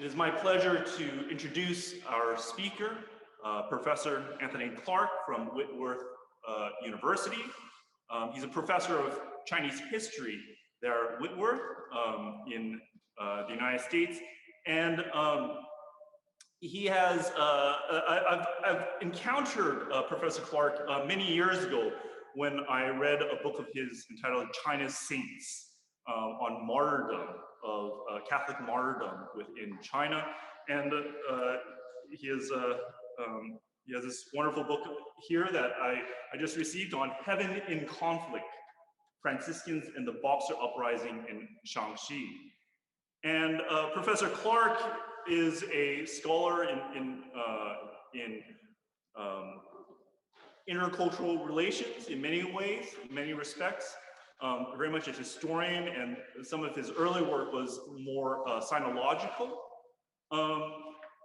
It is my pleasure to introduce our speaker, Professor Anthony Clark from Whitworth University. He's a professor of Chinese history there at Whitworth in the United States. And he has, I've encountered Professor Clark many years ago when I read a book of his entitled China's Saints on martyrdom, of Catholic martyrdom within China. And he has this wonderful book here that I just received on Heaven in Conflict, Franciscans and the Boxer Uprising in Shaanxi. And Professor Clark is a scholar in intercultural relations in many ways, in many respects. Very much a historian, and some of his early work was more sinological.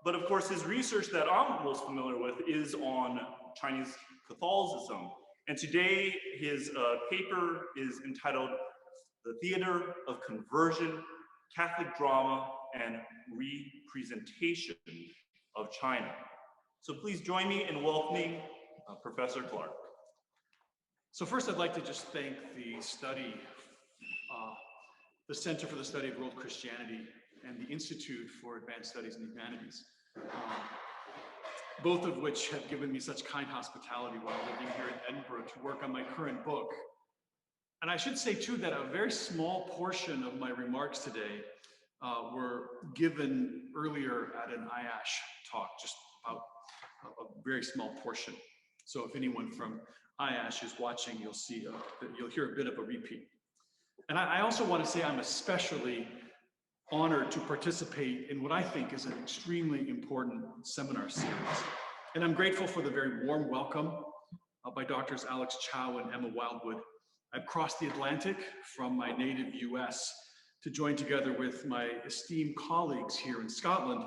But of course, his research that I'm most familiar with is on Chinese Catholicism. And today, his paper is entitled The Theater of Conversion, Catholic Drama and Representation of China. So please join me in welcoming Professor Clark. So first, I'd like to just thank the Center for the Study of World Christianity and the Institute for Advanced Studies in the Humanities, both of which have given me such kind hospitality while living here in Edinburgh to work on my current book. And I should say too that a very small portion of my remarks today were given earlier at an IASH talk, just about a very small portion. So if anyone from IASH is watching, you'll hear a bit of a repeat. And I also want to say I'm especially honored to participate in what I think is an extremely important seminar series. And I'm grateful for the very warm welcome by Drs. Alex Chow and Emma Wildwood. I've crossed the Atlantic from my native US to join together with my esteemed colleagues here in Scotland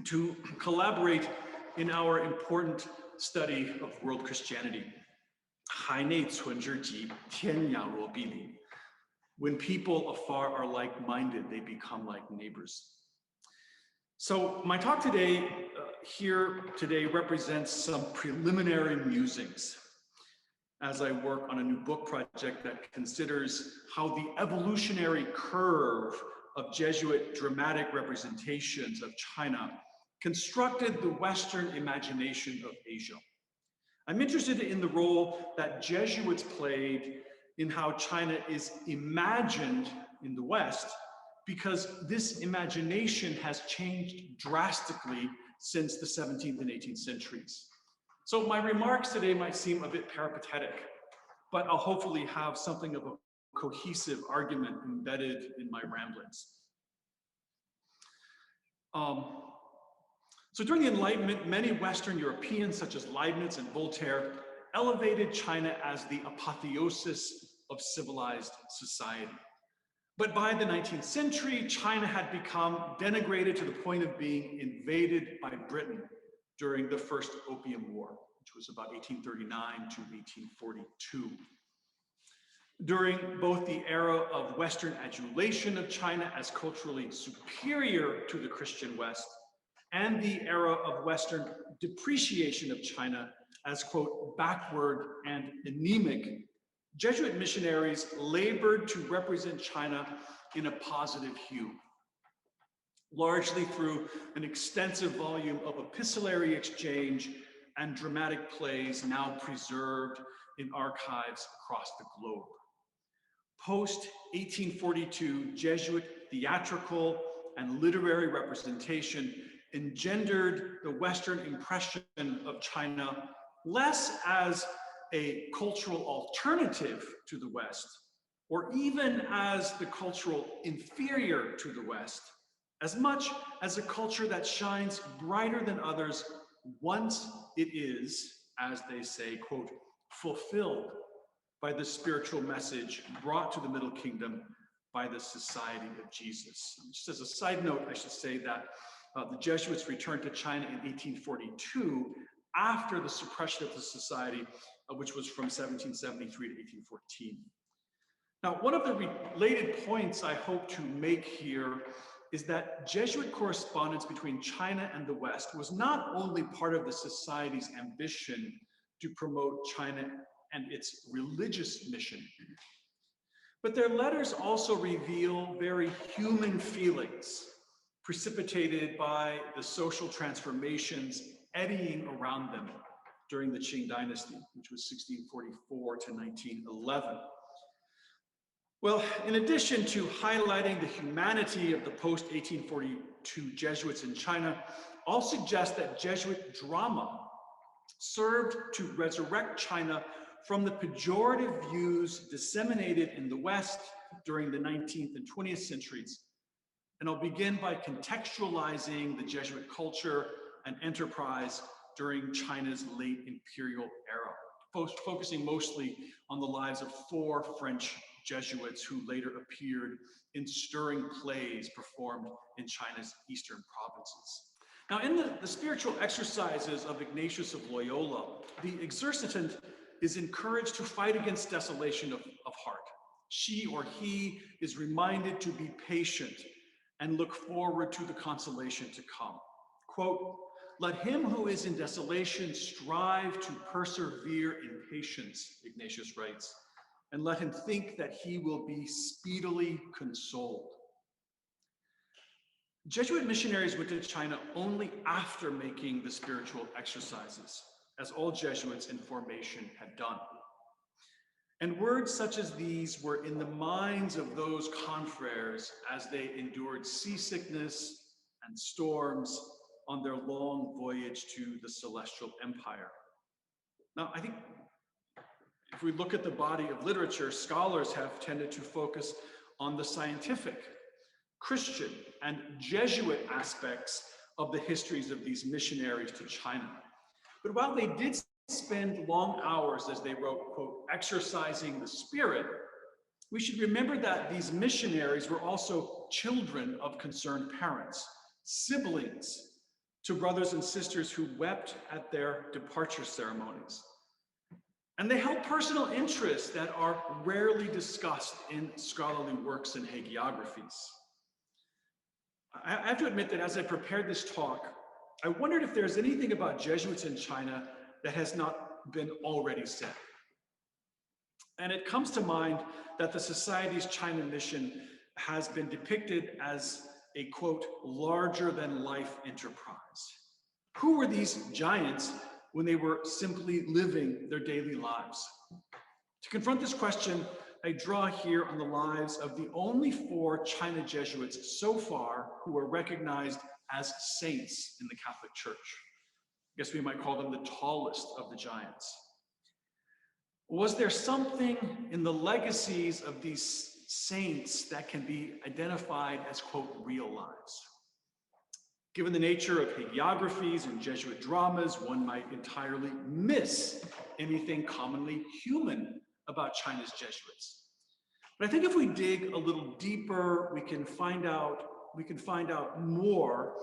to collaborate in our important study of world Christianity. When people afar are like-minded, they become like neighbors. So my talk today, represents some preliminary musings as I work on a new book project that considers how the evolutionary curve of Jesuit dramatic representations of China constructed the Western imagination of Asia. I'm interested in the role that Jesuits played in how China is imagined in the West, because this imagination has changed drastically since the 17th and 18th centuries. So my remarks today might seem a bit peripatetic, but I'll hopefully have something of a cohesive argument embedded in my ramblings. So during the Enlightenment, many Western Europeans, such as Leibniz and Voltaire, elevated China as the apotheosis of civilized society. But by the 19th century, China had become denigrated to the point of being invaded by Britain during the First Opium War, which was about 1839 to 1842. During both the era of Western adulation of China as culturally superior to the Christian West, and the era of Western depreciation of China as, quote, backward and anemic, Jesuit missionaries labored to represent China in a positive hue, largely through an extensive volume of epistolary exchange and dramatic plays now preserved in archives across the globe. Post-1842, Jesuit theatrical and literary representation engendered the Western impression of China less as a cultural alternative to the West, or even as the cultural inferior to the West, as much as a culture that shines brighter than others once it is, as they say, quote, fulfilled by the spiritual message brought to the Middle Kingdom by the Society of Jesus. Just as a side note, I should say that the Jesuits returned to China in 1842 after the suppression of the society, which was from 1773 to 1814. Now, one of the related points I hope to make here is that Jesuit correspondence between China and the West was not only part of the society's ambition to promote China and its religious mission, but their letters also reveal very human feelings precipitated by the social transformations eddying around them during the Qing dynasty, which was 1644 to 1911. Well, in addition to highlighting the humanity of the post-1842 Jesuits in China, I'll suggest that Jesuit drama served to resurrect China from the pejorative views disseminated in the West during the 19th and 20th centuries. And I'll begin by contextualizing the Jesuit culture and enterprise during China's late imperial era, focusing mostly on the lives of 4 French Jesuits who later appeared in stirring plays performed in China's eastern provinces. Now, in the spiritual exercises of Ignatius of Loyola, the exercitant is encouraged to fight against desolation of heart. She or he is reminded to be patient and look forward to the consolation to come. Quote, "Let him who is in desolation strive to persevere in patience," Ignatius writes, "and let him think that he will be speedily consoled." Jesuit missionaries went to China only after making the spiritual exercises, as all Jesuits in formation had done. And words such as these were in the minds of those confreres as they endured seasickness and storms on their long voyage to the celestial empire. Now, I think if we look at the body of literature, scholars have tended to focus on the scientific, Christian, and Jesuit aspects of the histories of these missionaries to China. But while they did spend long hours, as they wrote, quote, exercising the spirit, we should remember that these missionaries were also children of concerned parents, siblings to brothers and sisters who wept at their departure ceremonies. And they held personal interests that are rarely discussed in scholarly works and hagiographies. I have to admit that as I prepared this talk, I wondered if there's anything about Jesuits in China that has not been already said. And it comes to mind that the Society's China mission has been depicted as a, quote, larger-than-life enterprise. Who were these giants when they were simply living their daily lives? To confront this question, I draw here on the lives of the only 4 China Jesuits so far who are recognized as saints in the Catholic Church. I guess we might call them the tallest of the giants. Was there something in the legacies of these saints that can be identified as, quote, real lives? Given the nature of hagiographies and Jesuit dramas, one might entirely miss anything commonly human about China's Jesuits. But I think if we dig a little deeper, we can find out more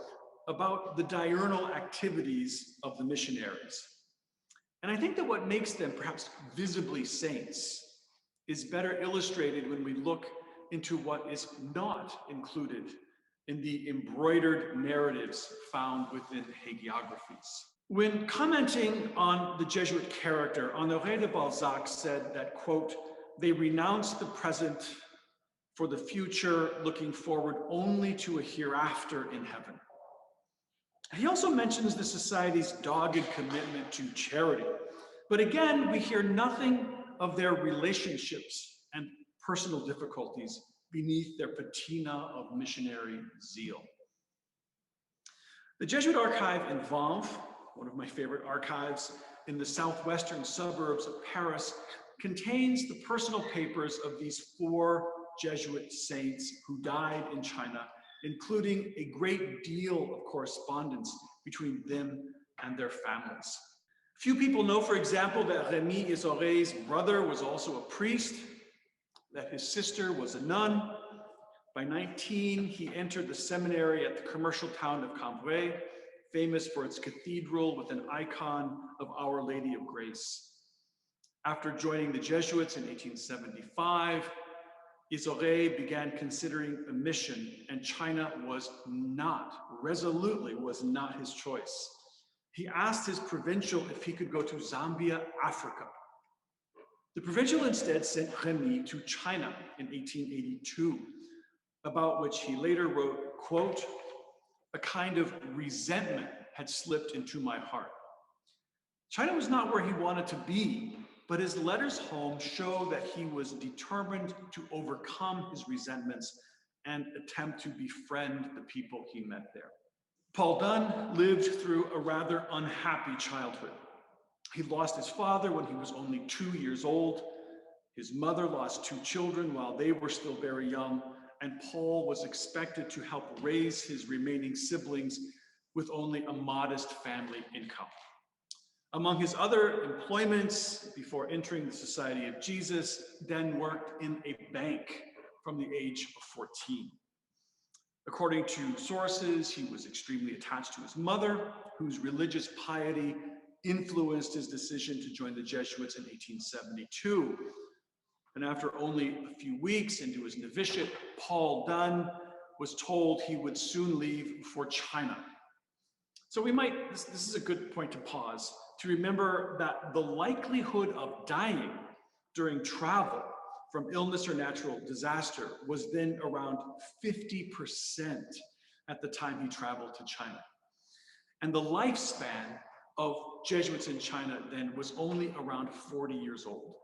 about the diurnal activities of the missionaries. And I think that what makes them perhaps visibly saints is better illustrated when we look into what is not included in the embroidered narratives found within hagiographies. When commenting on the Jesuit character, Honoré de Balzac said that, quote, "They renounced the present for the future, looking forward only to a hereafter in heaven." He also mentions the Society's dogged commitment to charity. But again, we hear nothing of their relationships and personal difficulties beneath their patina of missionary zeal. The Jesuit archive in Vanves, one of my favorite archives in the southwestern suburbs of Paris, contains the personal papers of these 4 Jesuit saints who died in China, including a great deal of correspondence between them and their families. Few people know, for example, that Rémy Isoré's brother was also a priest, that his sister was a nun. By 19, he entered the seminary at the commercial town of Cambrai, famous for its cathedral with an icon of Our Lady of Grace. After joining the Jesuits in 1875, Isore began considering a mission, and China resolutely was not his choice. He asked his provincial if he could go to Zambia, Africa. The provincial instead sent Remy to China in 1882, about which he later wrote, quote, "A kind of resentment had slipped into my heart." China was not where he wanted to be, but his letters home show that he was determined to overcome his resentments and attempt to befriend the people he met there. Paul Dunn lived through a rather unhappy childhood. He lost his father when he was only 2 years old. His mother lost 2 children while they were still very young, and Paul was expected to help raise his remaining siblings with only a modest family income. Among his other employments before entering the Society of Jesus, Dunn worked in a bank from the age of 14. According to sources, he was extremely attached to his mother, whose religious piety influenced his decision to join the Jesuits in 1872. And after only a few weeks into his novitiate, Paul Dunn was told he would soon leave for China. So this is a good point to pause, to remember that the likelihood of dying during travel from illness or natural disaster was then around 50% at the time he traveled to China. And the lifespan of Jesuits in China then was only around 40 years old.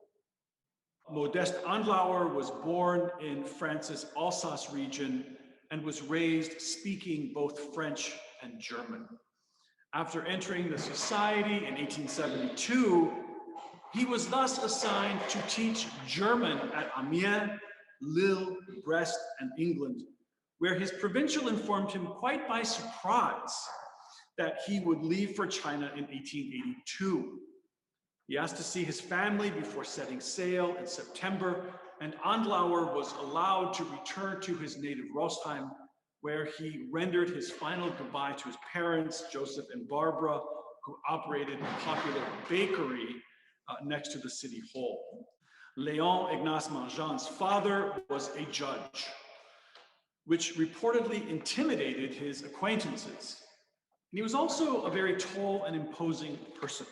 Modeste Andlauer was born in France's Alsace region and was raised speaking both French and German. After entering the society in 1872, he was thus assigned to teach German at Amiens, Lille, Brest, and England, where his provincial informed him quite by surprise that he would leave for China in 1882. He asked to see his family before setting sail in September, and Andlauer was allowed to return to his native Rosheim, where he rendered his final goodbye to his parents, Joseph and Barbara, who operated a popular bakery next to the city hall. Léon Ignace Mangean's father was a judge, which reportedly intimidated his acquaintances. And he was also a very tall and imposing person.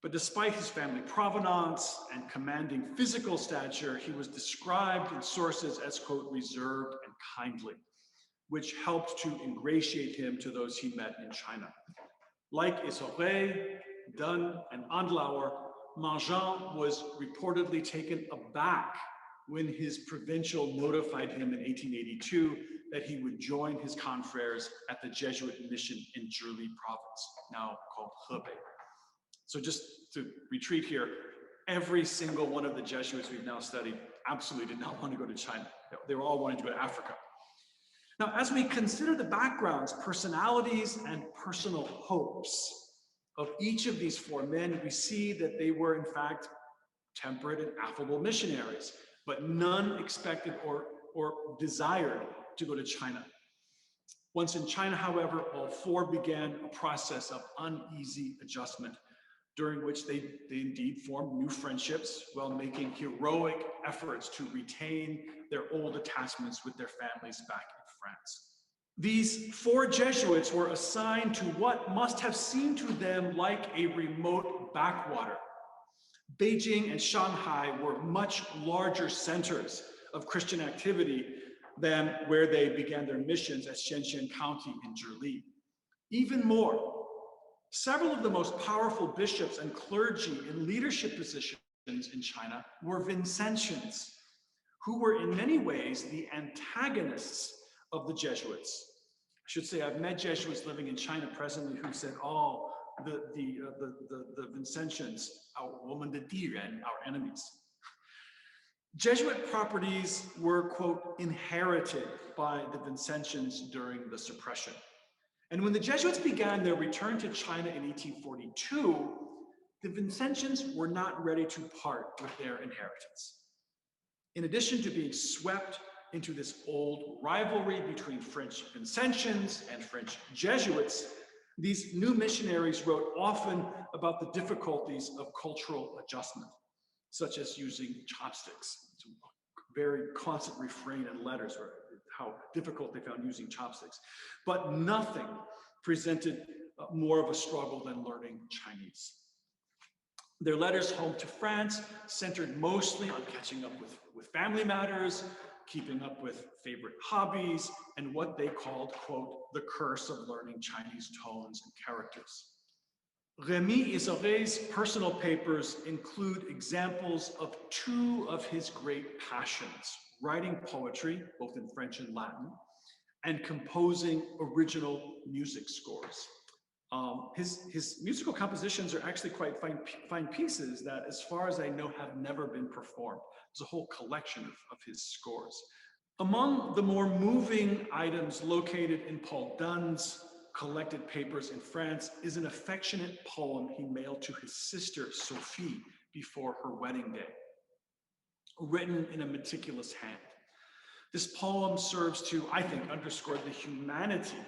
But despite his family provenance and commanding physical stature, he was described in sources as, quote, reserved and kindly, which helped to ingratiate him to those he met in China. Like Isore, Dunn, and Andlauer, Mangean was reportedly taken aback when his provincial notified him in 1882 that he would join his confreres at the Jesuit mission in Zhili province, now called Hebei. So just to retreat here, every single one of the Jesuits we've now studied absolutely did not want to go to China. They were all wanting to go to Africa. Now, as we consider the backgrounds, personalities, and personal hopes of each of these 4 men, we see that they were, in fact, temperate and affable missionaries, but none expected or desired to go to China. Once in China, however, all 4 began a process of uneasy adjustment, during which they indeed formed new friendships while making heroic efforts to retain their old attachments with their families back in France. These 4 Jesuits were assigned to what must have seemed to them like a remote backwater. Beijing and Shanghai were much larger centers of Christian activity than where they began their missions at Shenzhen County in Zhili. Even more, several of the most powerful bishops and clergy in leadership positions in China were Vincentians, who were in many ways the antagonists of the Jesuits. I should say I've met Jesuits living in China presently who said, "Oh, the Vincentians, our enemies." Jesuit properties were, quote, inherited by the Vincentians during the suppression. And when the Jesuits began their return to China in 1842, the Vincentians were not ready to part with their inheritance. In addition to being swept into this old rivalry between French Vincentians and French Jesuits, these new missionaries wrote often about the difficulties of cultural adjustment, such as using chopsticks to very constant refrain in letters, or how difficult they found using chopsticks. But nothing presented more of a struggle than learning Chinese. Their letters home to France centered mostly on catching up with family matters, keeping up with favorite hobbies, and what they called, quote, the curse of learning Chinese tones and characters. Rémy Isoré's personal papers include examples of two of his great passions: writing poetry, both in French and Latin, and composing original music scores. His musical compositions are actually quite fine pieces that, as far as I know, have never been performed. There's a whole collection of his scores. Among the more moving items located in Paul Dunn's collected papers in France is an affectionate poem he mailed to his sister Sophie before her wedding day, written in a meticulous hand. This poem serves to, I think, underscore the humanity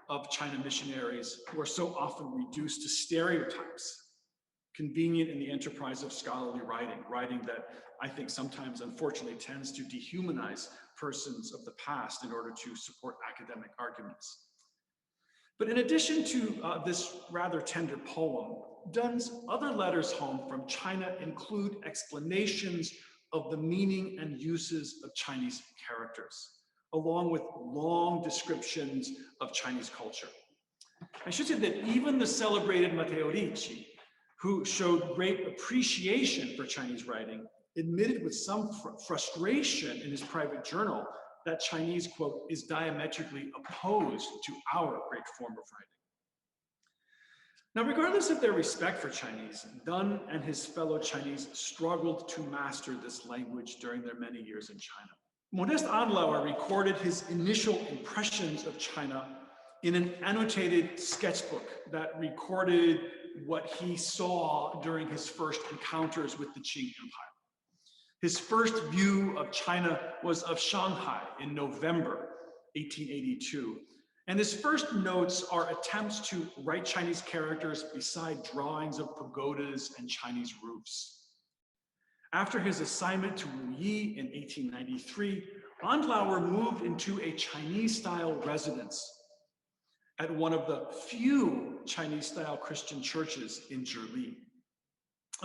of China missionaries, who are so often reduced to stereotypes, convenient in the enterprise of scholarly writing that I think sometimes, unfortunately, tends to dehumanize persons of the past in order to support academic arguments. But in addition to this rather tender poem, Dunn's other letters home from China include explanations of the meaning and uses of Chinese characters, along with long descriptions of Chinese culture. I should say that even the celebrated Matteo Ricci, who showed great appreciation for Chinese writing, admitted with some frustration in his private journal that Chinese, quote, is diametrically opposed to our great form of writing. Now, regardless of their respect for Chinese, Dunn and his fellow Chinese struggled to master this language during their many years in China. Modest Andlauer recorded his initial impressions of China in an annotated sketchbook that recorded what he saw during his first encounters with the Qing Empire. His first view of China was of Shanghai in November 1882, and his first notes are attempts to write Chinese characters beside drawings of pagodas and Chinese roofs. After his assignment to Wu Yi in 1893, Andlauer moved into a Chinese-style residence at one of the few Chinese-style Christian churches in Zhili.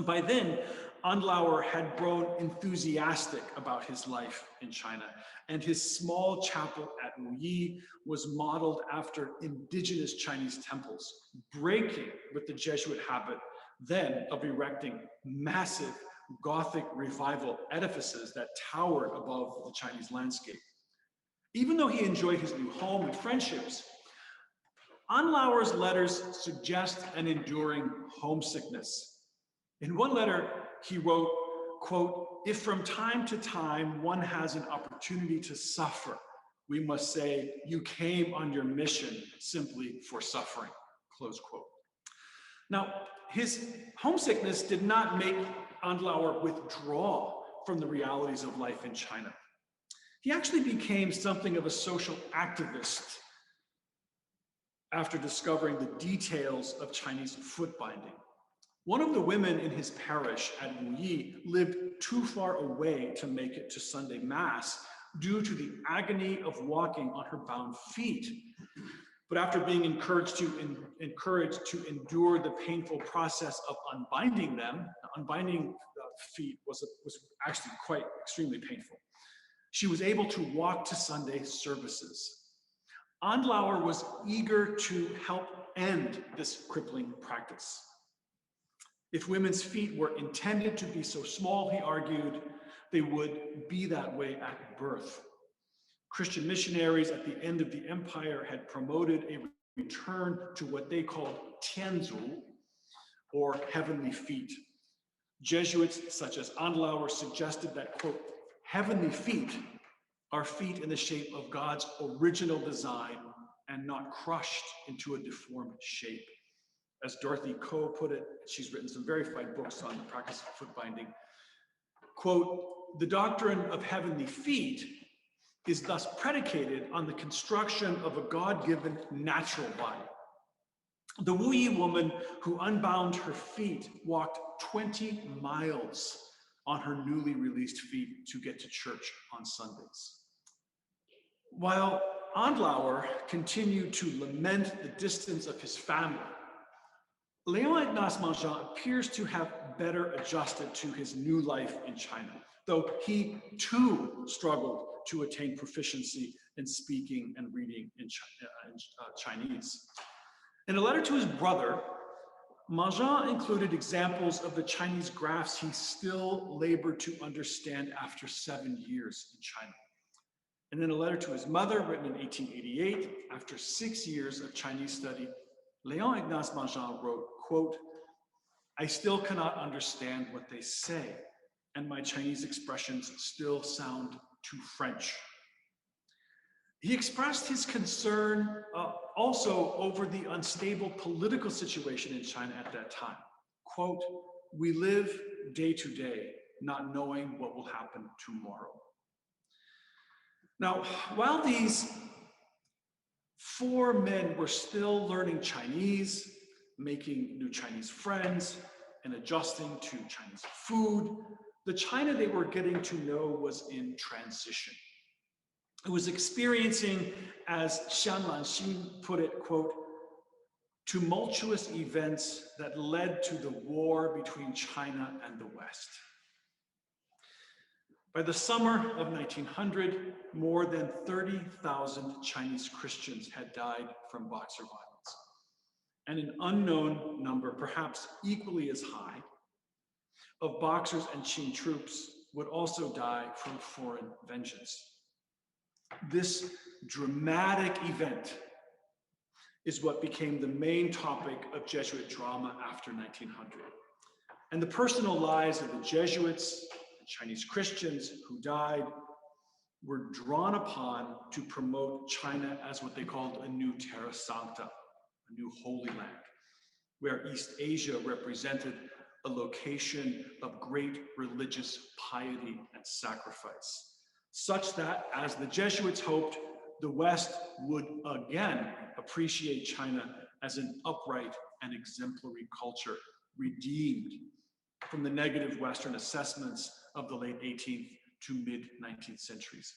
By then, Andlauer had grown enthusiastic about his life in China, and his small chapel at Wu Yi was modeled after indigenous Chinese temples, breaking with the Jesuit habit then of erecting massive Gothic revival edifices that towered above the Chinese landscape. Even though he enjoyed his new home and friendships, Andlauer's letters suggest an enduring homesickness. In one letter, he wrote, quote, if from time to time one has an opportunity to suffer, we must say, you came on your mission simply for suffering, close quote. Now, his homesickness did not make Andlauer withdraw from the realities of life in China. He actually became something of a social activist after discovering the details of Chinese foot binding. One of the women in his parish at Wu Yi lived too far away to make it to Sunday Mass due to the agony of walking on her bound feet. But after being encouraged to endure the painful process of unbinding them, unbinding the feet was actually quite extremely painful. She was able to walk to Sunday services. Andlauer was eager to help end this crippling practice. If women's feet were intended to be so small, he argued, they would be that way at birth. Christian missionaries at the end of the empire had promoted a return to what they called tianzu, or heavenly feet. Jesuits such as Andlauer suggested that, quote, heavenly feet are feet in the shape of God's original design and not crushed into a deformed shape. As Dorothy Coe put it, she's written some very fine books on the practice of foot binding. Quote, the doctrine of heavenly feet is thus predicated on the construction of a God-given natural body. The Wu Yi woman who unbound her feet walked 20 miles on her newly released feet to get to church on Sundays. While Andlauer continued to lament the distance of his family, Léon Ignace Mangin appears to have better adjusted to his new life in China, though he too struggled to attain proficiency in speaking and reading in Chinese. In a letter to his brother, Mangin included examples of the Chinese graphs he still labored to understand after 7 years in China. And in a letter to his mother, written in 1888, after 6 years of Chinese study, Léon Ignace Mangin wrote, quote, "I still cannot understand what they say, and my Chinese expressions still sound too French." He expressed his concern also over the unstable political situation in China at that time. Quote, "We live day to day, not knowing what will happen tomorrow." Now, while these 4 men were still learning Chinese, making new Chinese friends, and adjusting to Chinese food, the China they were getting to know was in transition. It was experiencing, as Xian Lanxin put it, quote, "tumultuous events that led to the war between China and the West." By the summer of 1900, more than 30,000 Chinese Christians had died from Boxer violence, and an unknown number, perhaps equally as high, of Boxers and Qing troops would also die from foreign vengeance. This dramatic event is what became the main topic of Jesuit drama after 1900. And the personal lives of the Jesuits, the Chinese Christians who died, were drawn upon to promote China as what they called a new terra sancta, a new holy land, where East Asia represented a location of great religious piety and sacrifice, such that, as the Jesuits hoped, the West would again appreciate China as an upright and exemplary culture, redeemed from the negative Western assessments of the late 18th to mid-19th centuries.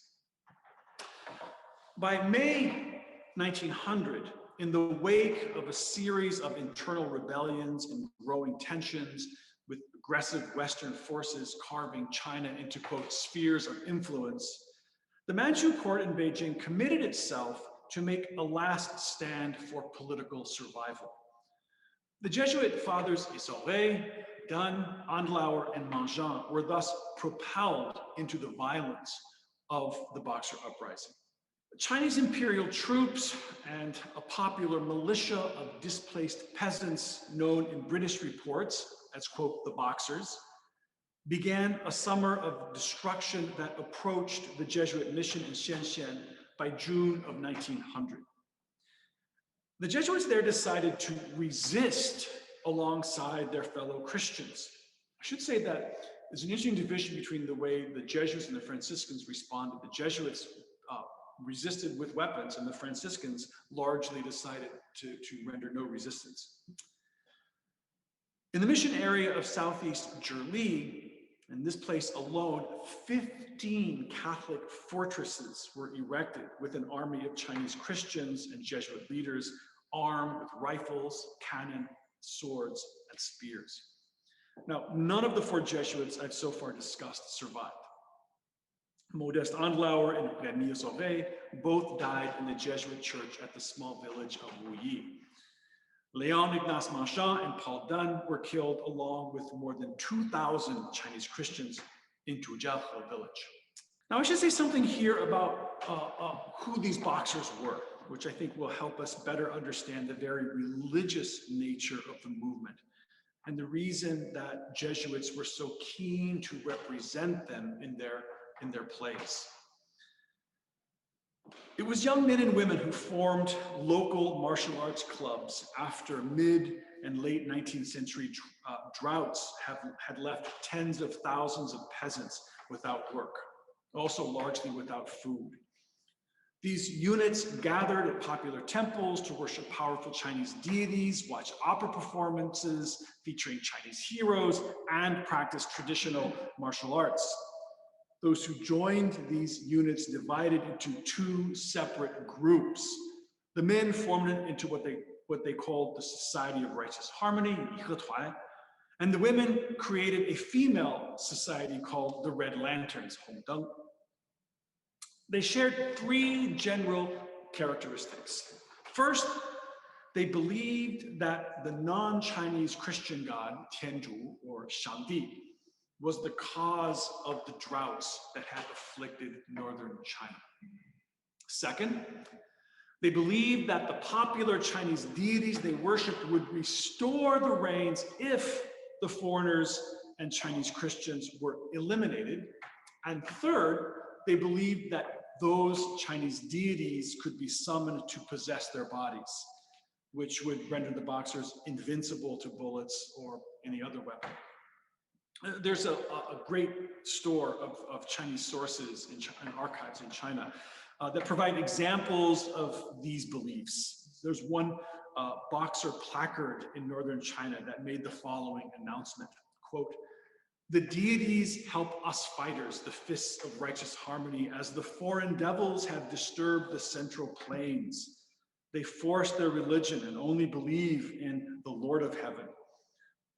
By May 1900, in the wake of a series of internal rebellions and growing tensions, with aggressive Western forces carving China into, quote, spheres of influence, the Manchu court in Beijing committed itself to make a last stand for political survival. The Jesuit fathers Isauret, Dunn, Andlauer, and Mangin were thus propelled into the violence of the Boxer uprising. Chinese imperial troops and a popular militia of displaced peasants, known in British reports as, quote, the Boxers, began a summer of destruction that approached the Jesuit mission in Shenzhen by June of 1900. The Jesuits there decided to resist alongside their fellow Christians. I should say that there's an interesting division between the way the Jesuits and the Franciscans responded. The Jesuits resisted with weapons, and the Franciscans largely decided to render no resistance. In the mission area of southeast Zhili, in this place alone, 15 Catholic fortresses were erected with an army of Chinese Christians and Jesuit leaders armed with rifles, cannon, swords, and spears. Now, none of the 4 Jesuits I've so far discussed survived. Modeste Andlauer and Rémy Isauret both died in the Jesuit church at the small village of Wuyi. Léon Ignace Mangin and Paul Dunn were killed along with more than 2,000 Chinese Christians in Tujiahe village. Now, I should say something here about who these Boxers were, which I think will help us better understand the very religious nature of the movement and the reason that Jesuits were so keen to represent them in their plays. It was young men and women who formed local martial arts clubs after mid and late 19th century droughts had left tens of thousands of peasants without work, also largely without food. These units gathered at popular temples to worship powerful Chinese deities, watch opera performances featuring Chinese heroes, and practice traditional martial arts. Those who joined these units divided into two separate groups. The men formed into what they called the Society of Righteous Harmony, and the women created a female society called the Red Lanterns, Hongdeng. They shared three general characteristics. First, they believed that the non-Chinese Christian god, Tianzhu, or Shangdi, was the cause of the droughts that had afflicted northern China. Second, they believed that the popular Chinese deities they worshipped would restore the rains if the foreigners and Chinese Christians were eliminated. And third, they believed that those Chinese deities could be summoned to possess their bodies, which would render the Boxers invincible to bullets or any other weapon. There's a great store of Chinese sources and archives in China that provide examples of these beliefs. There's one Boxer placard in northern China that made the following announcement, quote, "The deities help us fighters, the fists of righteous harmony, as the foreign devils have disturbed the central plains. They force their religion and only believe in the Lord of heaven.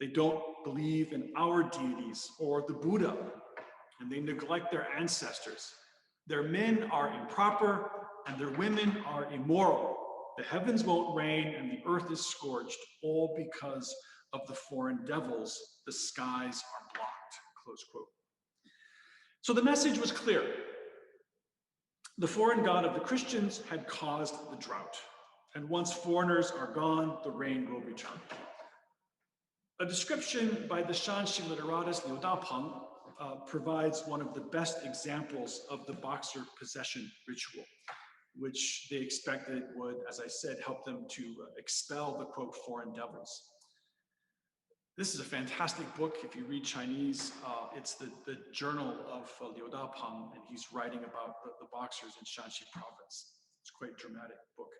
They don't believe in our deities or the Buddha, and they neglect their ancestors. Their men are improper and their women are immoral. The heavens won't rain and the earth is scorched, all because of the foreign devils. The skies are blocked," close quote. So the message was clear. The foreign god of the Christians had caused the drought, and once foreigners are gone, the rain will return. A description by the Shanxi literatist Liu Dapeng provides one of the best examples of the Boxer possession ritual, which they expected would, as I said, help them to expel the, quote, foreign devils. This is a fantastic book. If you read Chinese, it's the journal of Liu Dapeng, and he's writing about the Boxers in Shanxi province. It's quite a dramatic book.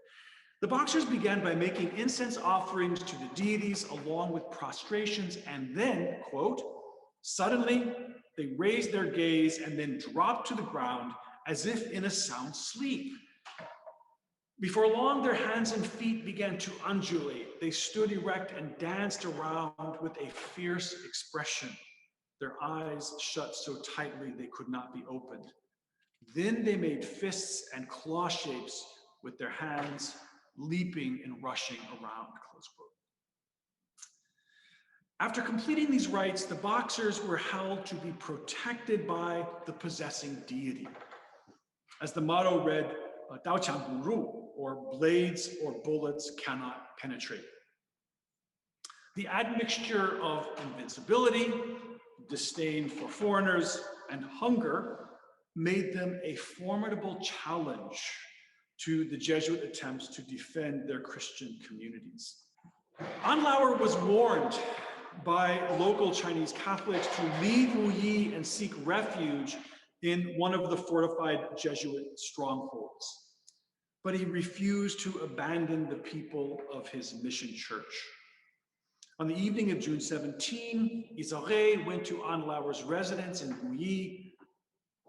The Boxers began by making incense offerings to the deities along with prostrations, and then, quote, "Suddenly they raised their gaze and then dropped to the ground as if in a sound sleep. Before long, their hands and feet began to undulate. They stood erect and danced around with a fierce expression. Their eyes shut so tightly they could not be opened. Then they made fists and claw shapes with their hands, leaping and rushing around," close quote. After completing these rites, the Boxers were held to be protected by the possessing deity. As the motto read, "Dao Qiang Bu Ru," or blades or bullets cannot penetrate. The admixture of invincibility, disdain for foreigners, and hunger made them a formidable challenge to the Jesuit attempts to defend their Christian communities. Anlauer was warned by local Chinese Catholics to leave Wuyi and seek refuge in one of the fortified Jesuit strongholds, but he refused to abandon the people of his mission church. On the evening of June 17, Isare went to Anlauer's residence in Wuyi,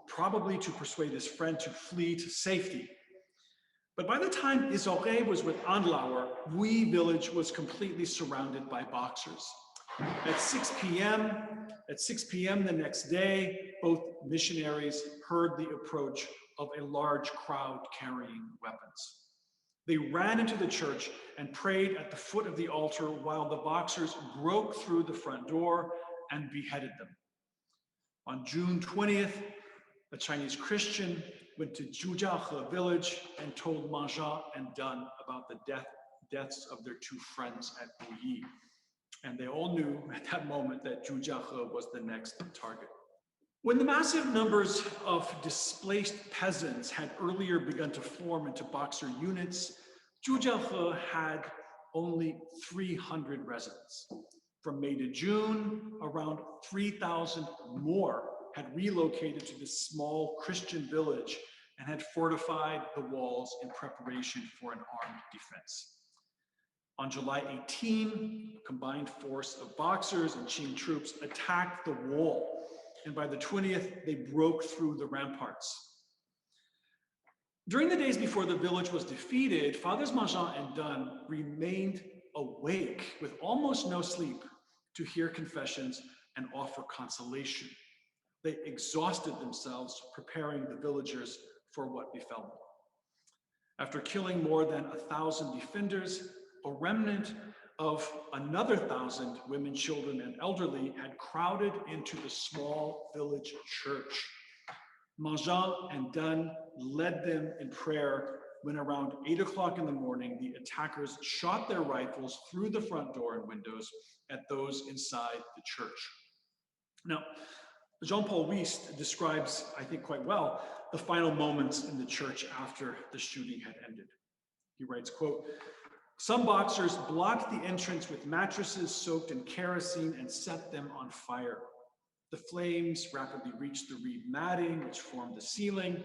probably to persuade his friend to flee to safety. But by the time Isare was with Anlauer, Wuyi village was completely surrounded by Boxers. At 6 p.m. the next day, both missionaries heard the approach of a large crowd carrying weapons. They ran into the church and prayed at the foot of the altar while the Boxers broke through the front door and beheaded them. On June 20th, a Chinese Christian went to Zhujiahe village and told Manja and Dun about the deaths of their two friends at Wuyi. And they all knew at that moment that Zhujiahe was the next target. When the massive numbers of displaced peasants had earlier begun to form into Boxer units, Zhujiahe had only 300 residents. From May to June, around 3,000 more had relocated to this small Christian village, and had fortified the walls in preparation for an armed defense. On July 18, a combined force of Boxers and Qing troops attacked the wall, and by the 20th, they broke through the ramparts. During the days before the village was defeated, Fathers Marjan and Dunn remained awake with almost no sleep to hear confessions and offer consolation. They exhausted themselves preparing the villagers for what befell them. After killing more than 1,000 defenders, a remnant of another 1,000 women, children, and elderly had crowded into the small village church. Marjan and Dunn led them in prayer when around 8 o'clock in the morning, the attackers shot their rifles through the front door and windows at those inside the church. Now, Jean-Paul Wiest describes, I think quite well, the final moments in the church after the shooting had ended. He writes, quote, "Some Boxers blocked the entrance with mattresses soaked in kerosene and set them on fire. The flames rapidly reached the reed matting, which formed the ceiling.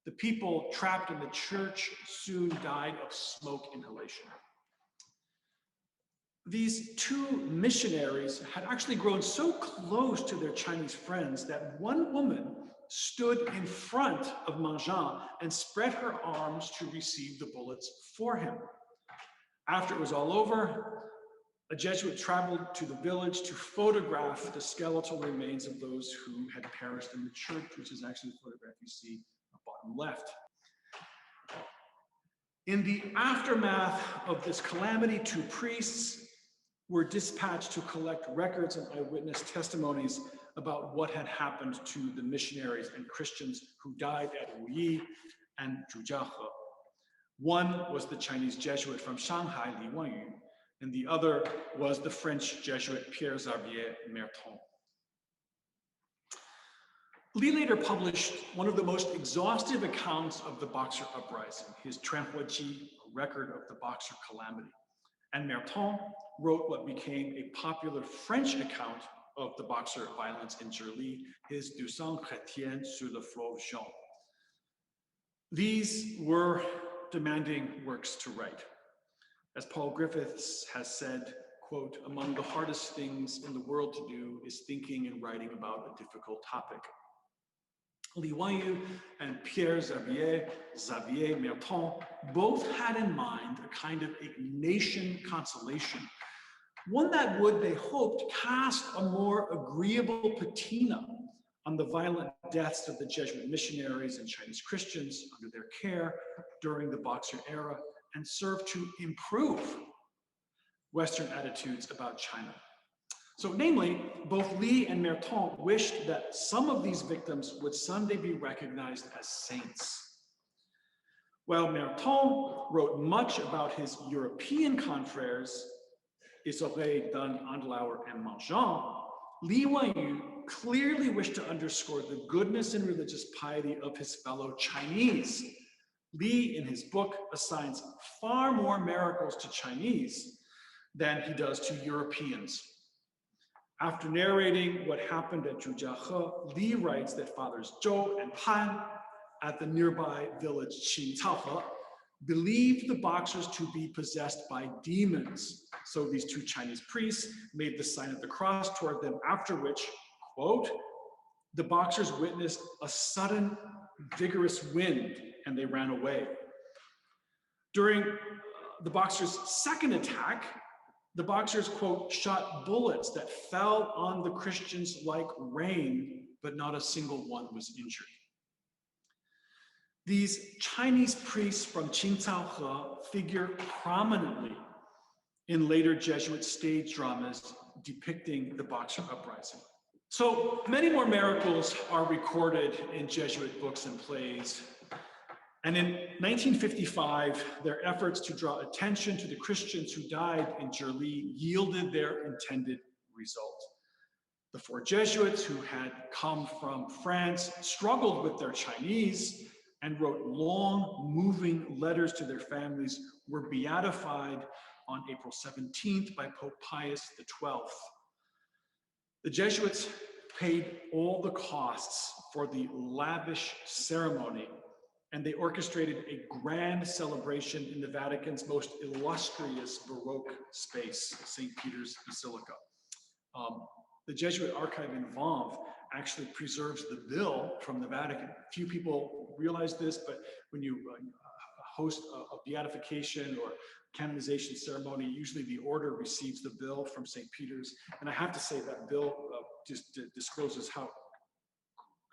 The people trapped in the church soon died of smoke inhalation." These two missionaries had actually grown so close to their Chinese friends that one woman stood in front of Marjan and spread her arms to receive the bullets for him. After it was all over, a Jesuit traveled to the village to photograph the skeletal remains of those who had perished in the church, which is actually the photograph you see on the bottom left. In the aftermath of this calamity, 2 priests were dispatched to collect records and eyewitness testimonies about what had happened to the missionaries and Christians who died at Wuyi and Zhujiahe. One was the Chinese Jesuit from Shanghai, Li Wanyu, and the other was the French Jesuit Pierre Xavier Merton. Li later published one of the most exhaustive accounts of the Boxer uprising, his Tranhuoji, a record of the Boxer calamity. And Merton wrote what became a popular French account of the Boxer violence in Zhili, his Deux cents chrétiens sur le fleuve Jean. These were demanding works to write. As Paul Griffiths has said, quote, "Among the hardest things in the world to do is thinking and writing about a difficult topic." Li Wanyu and Pierre Xavier Merton both had in mind a kind of Ignatian consolation, one that would, they hoped, cast a more agreeable patina on the violent deaths of the Jesuit missionaries and Chinese Christians under their care during the Boxer era and serve to improve Western attitudes about China. So namely, both Li and Merton wished that some of these victims would someday be recognized as saints. While Merton wrote much about his European confreres, Isouret, Dunn, Andelauer, and Marjan, Li Wanyu clearly wished to underscore the goodness and religious piety of his fellow Chinese. Li, in his book, assigns far more miracles to Chinese than he does to Europeans. After narrating what happened at Zhujiahe, Li writes that Fathers Zhou and Pan at the nearby village Qingcaohe believed the Boxers to be possessed by demons. So these 2 Chinese priests made the sign of the cross toward them, after which, quote, "the Boxers witnessed a sudden, vigorous wind and they ran away." During the Boxers' second attack, the Boxers, quote, "shot bullets that fell on the Christians like rain, but not a single one was injured." These Chinese priests from Qingcaohe figure prominently in later Jesuit stage dramas depicting the Boxer uprising. So many more miracles are recorded in Jesuit books and plays. And in 1955, their efforts to draw attention to the Christians who died in Zhili yielded their intended result. The 4 Jesuits who had come from France struggled with their Chinese and wrote long, moving letters to their families, were beatified on April 17th by Pope Pius XII. The Jesuits paid all the costs for the lavish ceremony and they orchestrated a grand celebration in the Vatican's most illustrious Baroque space, St. Peter's Basilica. The Jesuit archive in Vanves actually preserves the bill from the Vatican. Few people realize this, but when you host a beatification or canonization ceremony, usually the order receives the bill from St. Peter's. And I have to say that bill just discloses how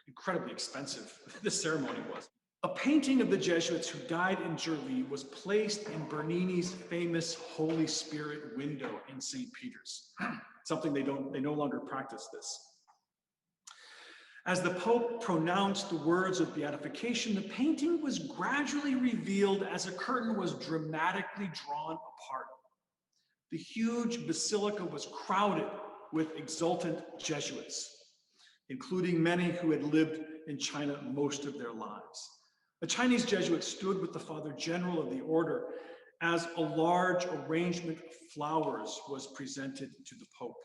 incredibly expensive this ceremony was. A painting of the Jesuits who died in Gerli was placed in Bernini's famous Holy Spirit window in St. Peter's. Something they no longer practice this. As the Pope pronounced the words of beatification, the painting was gradually revealed as a curtain was dramatically drawn apart. The huge basilica was crowded with exultant Jesuits, including many who had lived in China most of their lives. A Chinese Jesuit stood with the Father General of the order as a large arrangement of flowers was presented to the Pope.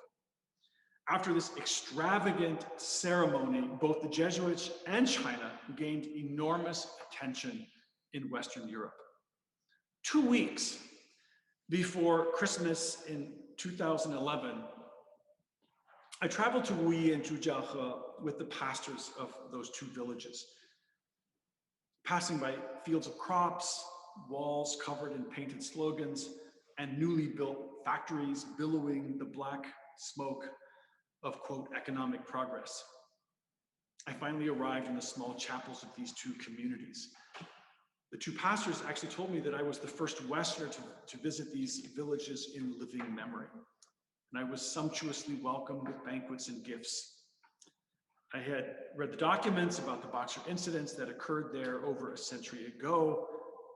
After this extravagant ceremony, both the Jesuits and China gained enormous attention in Western Europe. 2 weeks before Christmas in 2011, I traveled to Wuyi and Zhujiahe with the pastors of those two villages, passing by fields of crops, walls covered in painted slogans, and newly built factories billowing the black smoke of, quote, economic progress. I finally arrived in the small chapels of these two communities. The two pastors actually told me that I was the first Westerner to visit these villages in living memory. And I was sumptuously welcomed with banquets and gifts. I had read the documents about the Boxer incidents that occurred there over a century ago.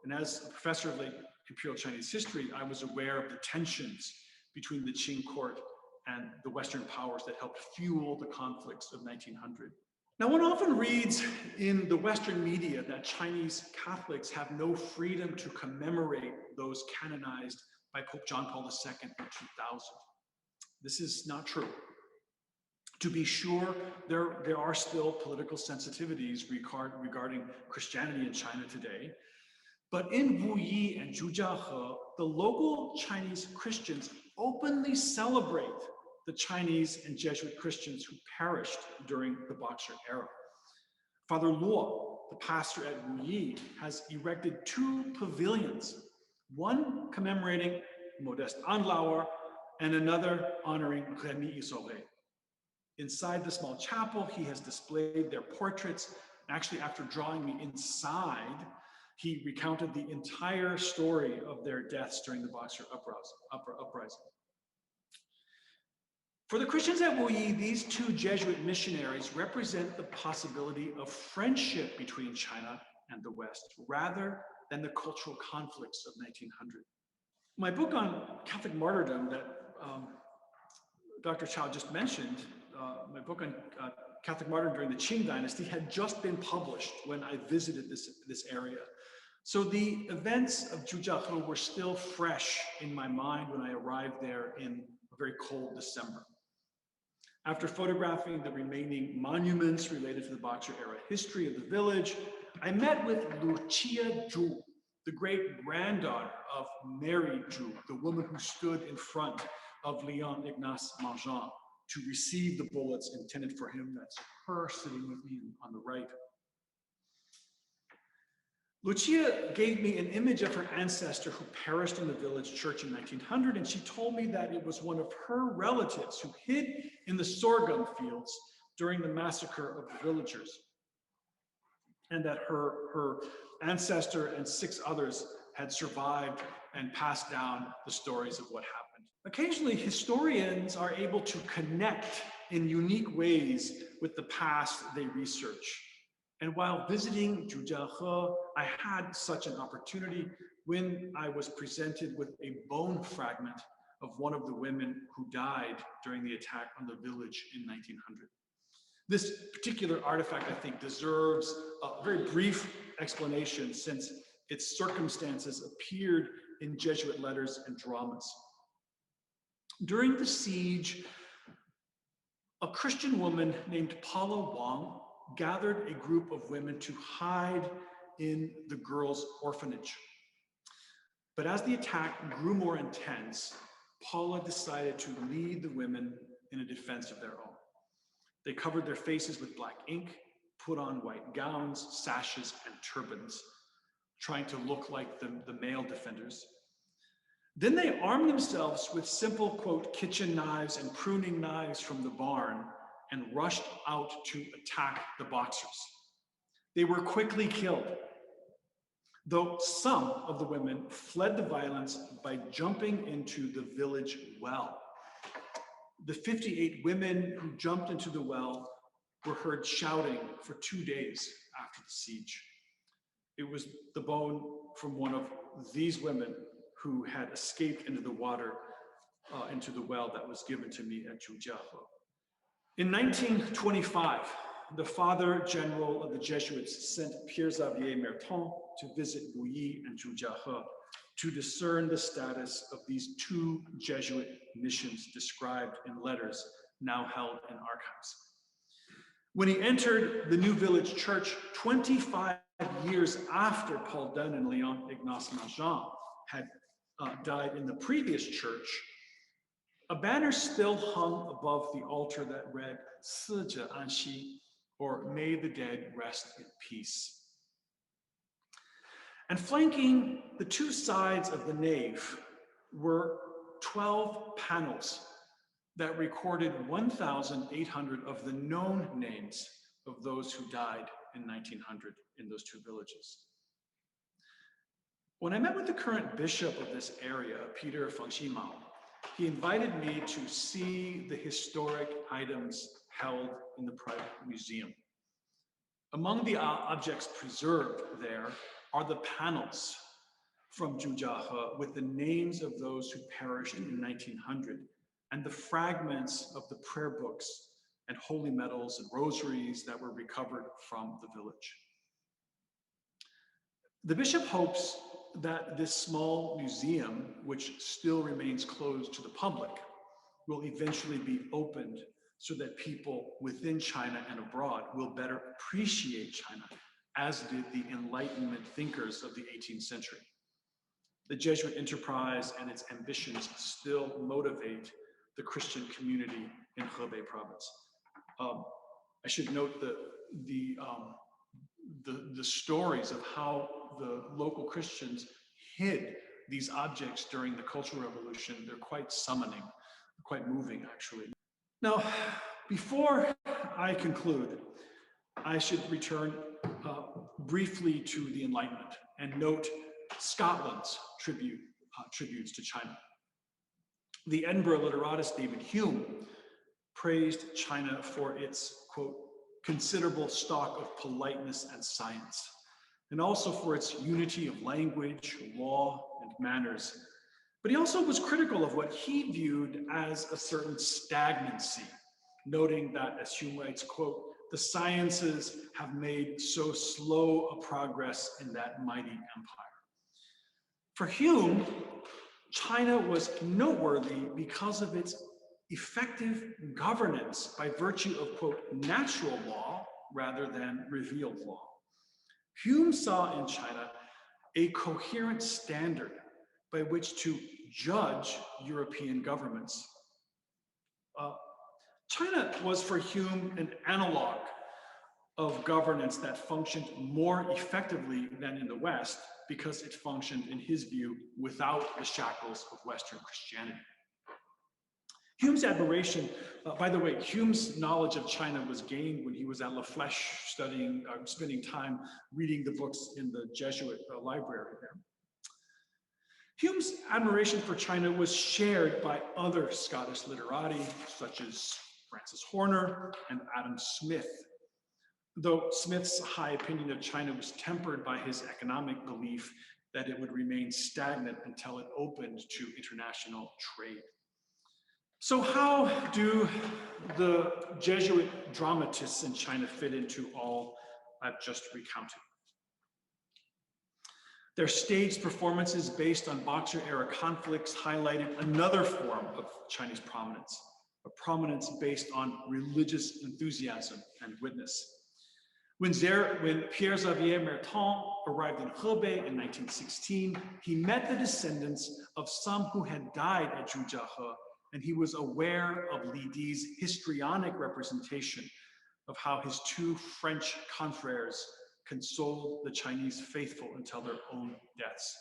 And as a professor of late Imperial Chinese history, I was aware of the tensions between the Qing court and the Western powers that helped fuel the conflicts of 1900. Now, one often reads in the Western media that Chinese Catholics have no freedom to commemorate those canonized by Pope John Paul II in 2000. This is not true. To be sure, there are still political sensitivities regarding Christianity in China today. But in Wuyi and Zhujiahe, the local Chinese Christians openly celebrate the Chinese and Jesuit Christians who perished during the Boxer era. Father Luo, the pastor at Wuyi, has erected 2 pavilions, one commemorating Modeste Anlauer and another honoring Rémy Isoré. Inside the small chapel, he has displayed their portraits. Actually, after drawing me inside, he recounted the entire story of their deaths during the Boxer uprising. For the Christians at Wuyi, these 2 Jesuit missionaries represent the possibility of friendship between China and the West, rather than the cultural conflicts of 1900. My book on Catholic martyrdom that Dr. Chow just mentioned, my book on Catholic martyrdom during the Qing dynasty had just been published when I visited this area. So the events of Zhujiahe were still fresh in my mind when I arrived there in a very cold December. After photographing the remaining monuments related to the Boxer era history of the village, I met with Lucia Zhu, the great granddaughter of Mary Zhu, the woman who stood in front of Leon Ignace Mangin to receive the bullets intended for him. That's her sitting with me on the right. Lucia gave me an image of her ancestor who perished in the village church in 1900, and she told me that it was one of her relatives who hid in the sorghum fields during the massacre of the villagers, and that her ancestor and 6 others had survived and passed down the stories of what happened. Occasionally, historians are able to connect in unique ways with the past they research. And while visiting Zhujiahe, I had such an opportunity when I was presented with a bone fragment of one of the women who died during the attack on the village in 1900. This particular artifact, I think, deserves a very brief explanation since its circumstances appeared in Jesuit letters and dramas. During the siege, a Christian woman named Paula Wang gathered a group of women to hide in the girls' orphanage. But as the attack grew more intense, Paula decided to lead the women in a defense of their own. They covered their faces with black ink, put on white gowns, sashes, and turbans, trying to look like the male defenders. Then they armed themselves with simple, quote, kitchen knives and pruning knives from the barn and rushed out to attack the Boxers. They were quickly killed, though some of the women fled the violence by jumping into the village well. The 58 women who jumped into the well were heard shouting for 2 days after the siege. It was the bone from one of these women who had escaped into the water, into the well that was given to me at Zhujiahe. In 1925, the Father General of the Jesuits sent Pierre-Xavier Merton to visit Bouilly and Zhujiahe to discern the status of these 2 Jesuit missions described in letters now held in archives. When he entered the new village church 25 years after Paul Dunn and Léon Ignace Nogent had died in the previous church, a banner still hung above the altar that read, 死者安息, or may the dead rest in peace. And flanking the 2 sides of the nave were 12 panels that recorded 1,800 of the known names of those who died in 1900 in those 2 villages. When I met with the current bishop of this area, Peter Fangximao, he invited me to see the historic items held in the private museum. Among the objects preserved there are the panels from Zhujiahe with the names of those who perished in 1900 and the fragments of the prayer books and holy medals and rosaries that were recovered from the village. The bishop hopes that this small museum, which still remains closed to the public, will eventually be opened so that people within China and abroad will better appreciate China, as did the Enlightenment thinkers of the 18th century. The Jesuit enterprise and its ambitions still motivate the Christian community in Hebei province. I should note the stories of how the local Christians hid these objects during the Cultural Revolution. They're quite summoning, quite moving, actually. Now, before I conclude, I should return briefly to the Enlightenment and note Scotland's tributes to China. The Edinburgh literatist David Hume praised China for its, quote, considerable stock of politeness and science, and also for its unity of language, law, and manners. But he also was critical of what he viewed as a certain stagnancy, noting that, as Hume writes, quote, the sciences have made so slow a progress in that mighty empire. For Hume, China was noteworthy because of its effective governance by virtue of, quote, natural law rather than revealed law. Hume saw in China a coherent standard by which to judge European governments. China was for Hume an analog of governance that functioned more effectively than in the West because it functioned, in his view, without the shackles of Western Christianity. Hume's admiration, by the way, Hume's knowledge of China was gained when he was at La Flèche spending time reading the books in the Jesuit library there. Hume's admiration for China was shared by other Scottish literati, such as Francis Horner and Adam Smith, though Smith's high opinion of China was tempered by his economic belief that it would remain stagnant until it opened to international trade. So how do the Jesuit dramatists in China fit into all I've just recounted? Their staged performances based on Boxer-era conflicts highlighted another form of Chinese prominence, a prominence based on religious enthusiasm and witness. When Pierre Xavier Merton arrived in Hebei in 1916, he met the descendants of some who had died at Zhujiahe, and he was aware of Li Di's histrionic representation of how his two French confrères consoled the Chinese faithful until their own deaths.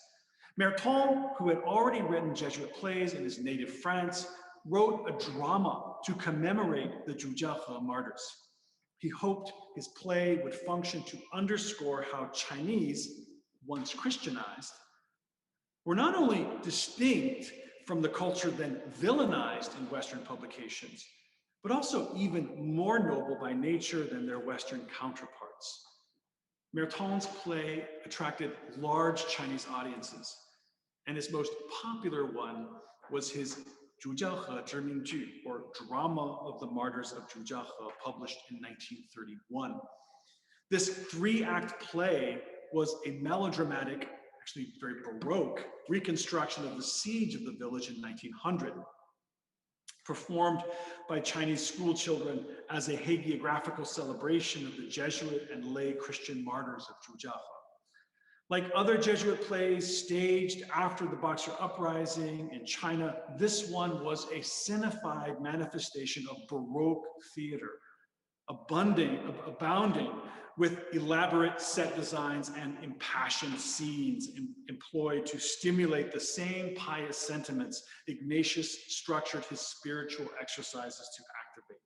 Merton, who had already written Jesuit plays in his native France, wrote a drama to commemorate the Zhujiahe martyrs. He hoped his play would function to underscore how Chinese, once Christianized, were not only distinct from the culture then villainized in Western publications, but also even more noble by nature than their Western counterparts. Merton's play attracted large Chinese audiences, and his most popular one was his 朱家河之名剧, or Drama of the Martyrs of Zhujiahe, published in 1931. This three-act play was a melodramatic, actually very Baroque, reconstruction of the siege of the village in 1900, performed by Chinese school children as a hagiographical celebration of the Jesuit and lay Christian martyrs of Zhujiahe. Like other Jesuit plays staged after the Boxer Uprising in China, this one was a cinified manifestation of Baroque theater, abounding with elaborate set designs and impassioned scenes employed to stimulate the same pious sentiments Ignatius structured his spiritual exercises to activate.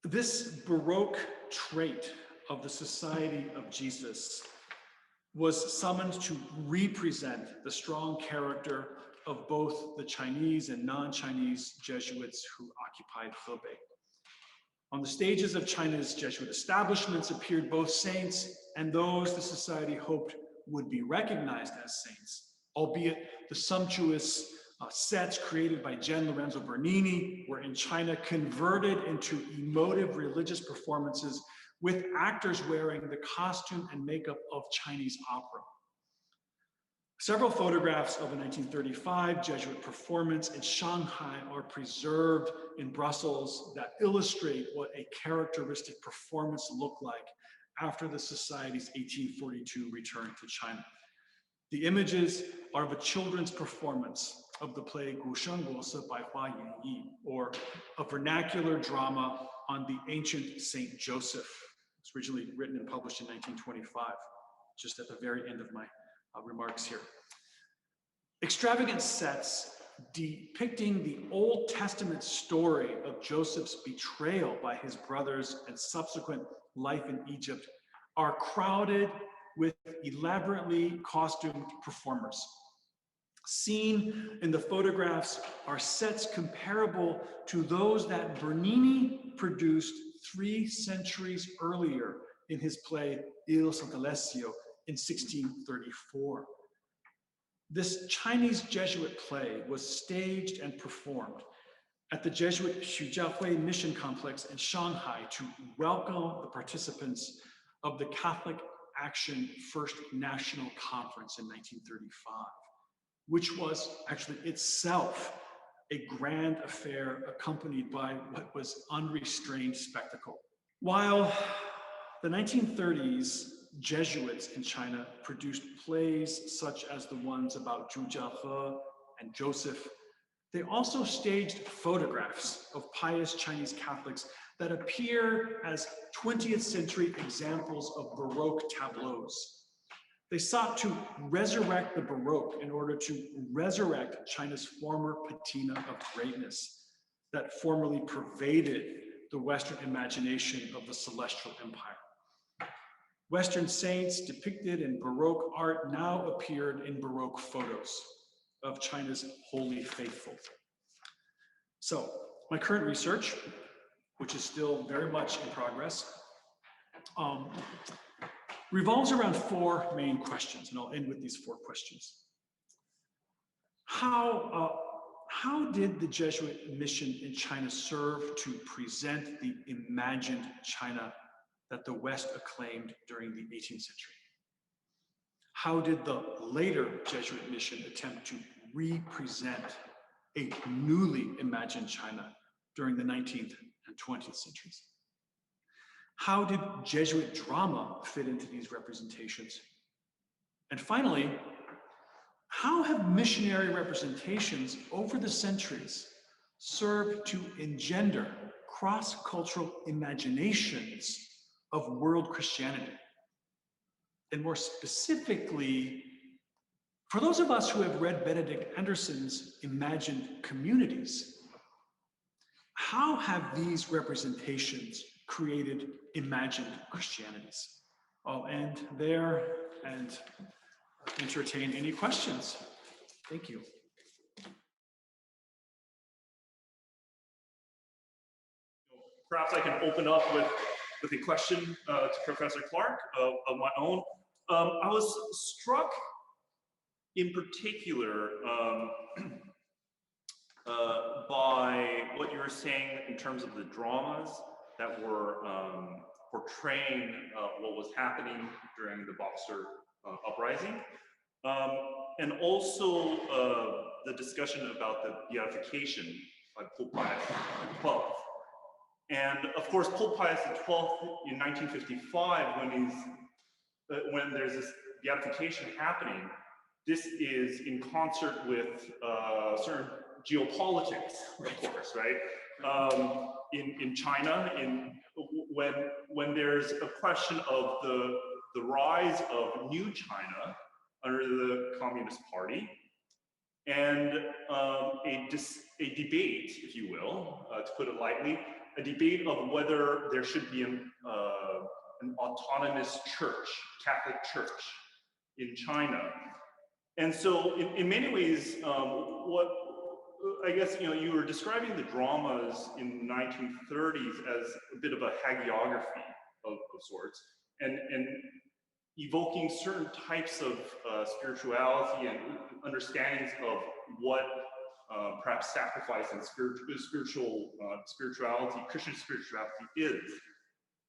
This Baroque trait of the Society of Jesus was summoned to represent the strong character of both the Chinese and non-Chinese Jesuits who occupied Hebei. On the stages of China's Jesuit establishments appeared both saints and those the society hoped would be recognized as saints, albeit the sumptuous sets created by Gian Lorenzo Bernini were in China converted into emotive religious performances with actors wearing the costume and makeup of Chinese opera. Several photographs of the 1935 Jesuit performance in Shanghai are preserved in Brussels that illustrate what a characteristic performance looked like after the Society's 1842 return to China. The images are of a children's performance of the play 古生国色百花演义, or a vernacular drama on the ancient Saint Joseph. It's originally written and published in 1925, just at the very end of my remarks here. Extravagant sets depicting the Old Testament story of Joseph's betrayal by his brothers and subsequent life in Egypt are crowded with elaborately costumed performers. Seen in the photographs are sets comparable to those that Bernini produced 3 centuries earlier in his play Il Sant'Alessio in 1634. This Chinese Jesuit play was staged and performed at the Jesuit Xujiahui Mission Complex in Shanghai to welcome the participants of the Catholic Action First National Conference in 1935, which was actually itself a grand affair accompanied by what was unrestrained spectacle. While the 1930s Jesuits in China produced plays such as the ones about Zhujiahe and Joseph, they also staged photographs of pious Chinese Catholics that appear as 20th century examples of Baroque tableaus. They sought to resurrect the Baroque in order to resurrect China's former patina of greatness that formerly pervaded the Western imagination of the Celestial Empire. Western saints depicted in Baroque art now appeared in Baroque photos of China's holy faithful. So, my current research, which is still very much in progress, revolves around 4 main questions, and I'll end with these 4 questions. How did the Jesuit mission in China serve to present the imagined China that the West acclaimed during the 18th century? How did the later Jesuit mission attempt to represent a newly imagined China during the 19th and 20th centuries? How did Jesuit drama fit into these representations? And finally, how have missionary representations over the centuries served to engender cross-cultural imaginations of world Christianity? And more specifically, for those of us who have read Benedict Anderson's Imagined Communities, how have these representations created imagined Christianities? I'll end there and entertain any questions. Thank you. Perhaps I can open up with a question to Professor Clark of my own. I was struck in particular by what you were saying in terms of the dramas that were portraying what was happening during the Boxer uprising, and also the discussion about the beatification by Pope Pius XII. And of course, Pope Pius XII in 1955, when there's this beatification happening, this is in concert with certain geopolitics, of course, right? In China, when there's a question of the rise of New China under the Communist Party, and a debate, if you will, to put it lightly, a debate of whether there should be an autonomous church, Catholic church in China. And so in many ways, what I guess, you were describing the dramas in the 1930s as a bit of a hagiography of sorts, and evoking certain types of spirituality and understandings of what perhaps sacrifice and spirituality, Christian spirituality is.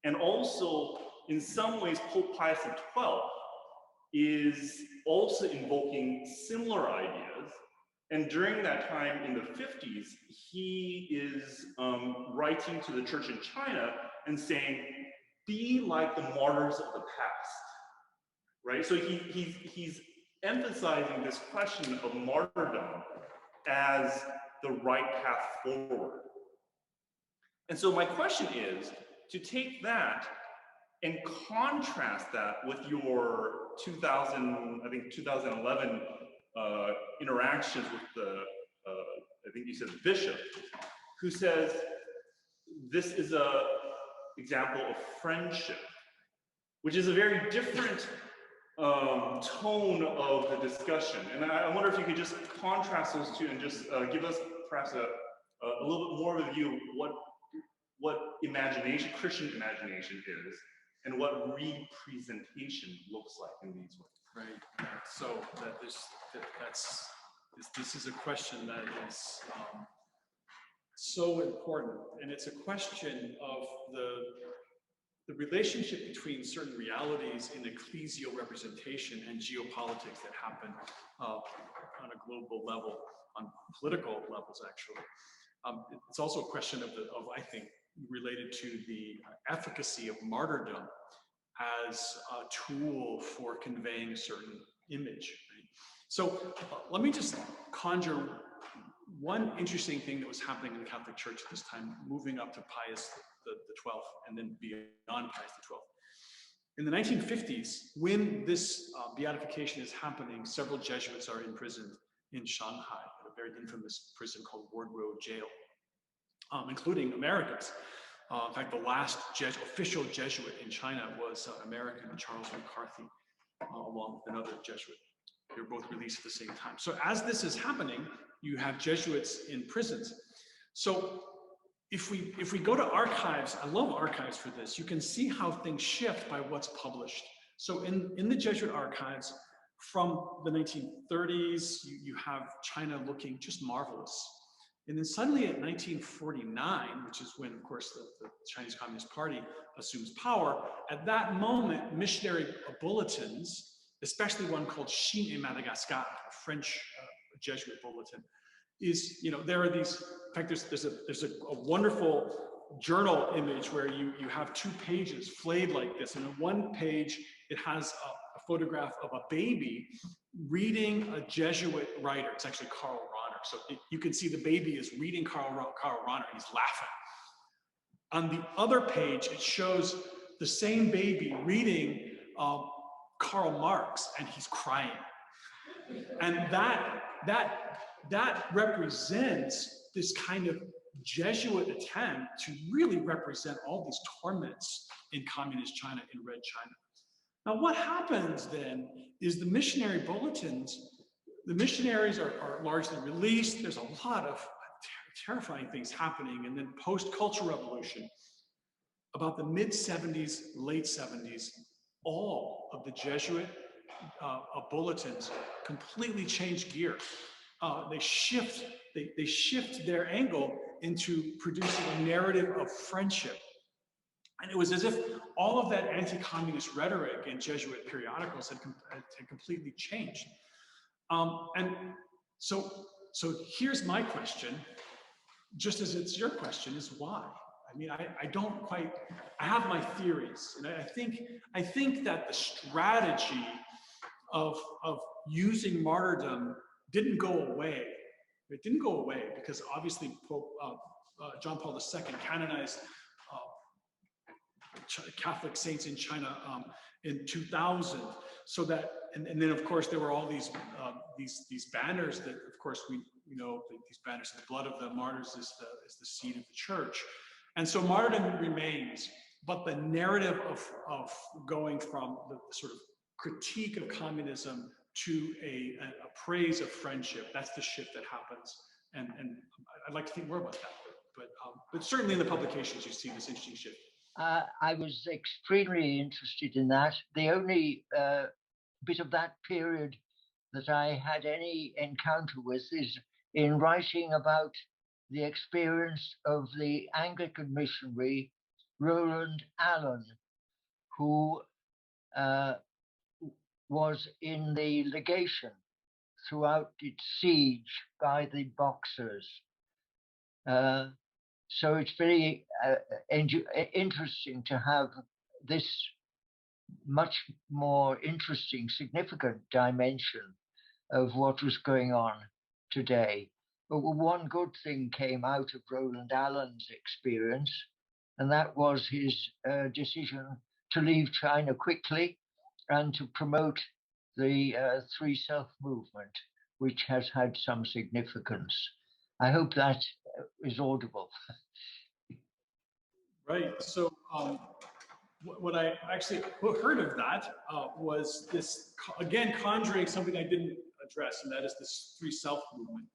And also, in some ways, Pope Pius XII is also invoking similar ideas. And during that time in the 50s, he is writing to the church in China and saying, be like the martyrs of the past, right? So he's emphasizing this question of martyrdom as the right path forward. And so my question is to take that and contrast that with your 2011 interactions with the, I think you said the bishop, who says this is a example of friendship, which is a very different tone of the discussion. And I wonder if you could just contrast those two and just give us perhaps a little bit more of a view of what imagination, Christian imagination is, and what representation looks like in these ways. Right. So this is a question that is so important, and it's a question of the relationship between certain realities in ecclesial representation and geopolitics that happen on a global level, on political levels, actually. It's also a question of I think, related to the efficacy of martyrdom as a tool for conveying a certain image. Right? So let me just conjure one interesting thing that was happening in the Catholic Church at this time, moving up to Pius the 12th and then beyond Pius the 12th. In the 1950s, when this beatification is happening, several Jesuits are imprisoned in Shanghai at a very infamous prison called Ward Road Jail, including Americans. In fact, the last official Jesuit in China was American Charles McCarthy, along with another Jesuit. They were both released at the same time. So as this is happening, you have Jesuits in prisons. So if we go to archives, I love archives for this, you can see how things shift by what's published. So in the Jesuit archives from the 1930s, you have China looking just marvelous. And then suddenly at 1949, which is when, of course, the Chinese Communist Party assumes power, at that moment, missionary bulletins, especially one called Chine et Madagascar, a French Jesuit bulletin, is, there are these, in fact, there's a wonderful journal image where you have two pages flayed like this, and on one page it has a photograph of a baby reading a Jesuit writer. It's actually Karl Rahner. So you can see the baby is reading Karl Rahner, and he's laughing. On the other page, it shows the same baby reading Karl Marx, and he's crying. And that represents this kind of Jesuit attempt to really represent all these torments in communist China, in Red China. Now, what happens then is the missionary bulletins, the missionaries are largely released. There's a lot of terrifying things happening. And then post-Cultural Revolution, about the mid-70s, late 70s, all of the Jesuit bulletins completely change gear. They shift their angle into producing a narrative of friendship. And it was as if all of that anti-communist rhetoric in Jesuit periodicals had completely changed. And so here's my question, just as it's your question, is why? I mean, I don't quite, I have my theories, and I think that the strategy of using martyrdom didn't go away. It didn't go away because obviously Pope John Paul II canonized Catholic saints in China in 2000. So that, and then of course there were all these banners that, of course, we know these banners, the blood of the martyrs is the seed of the church. And so martyrdom remains, but the narrative of going from the sort of critique of communism to a praise of friendship, that's the shift that happens. And I'd like to think more about that, but certainly in the publications you see this interesting shift. I was extremely interested in that. The only bit of that period that I had any encounter with is in writing about the experience of the Anglican missionary Roland Allen, who was in the legation throughout its siege by the Boxers. So it's very interesting to have this much more interesting, significant dimension of what was going on today. But one good thing came out of Roland Allen's experience, and that was his decision to leave China quickly and to promote the Three Self movement, which has had some significance. I hope that is audible. Right. So what I actually heard of that was this, again, conjuring something I didn't address, and that is this Three Self movement,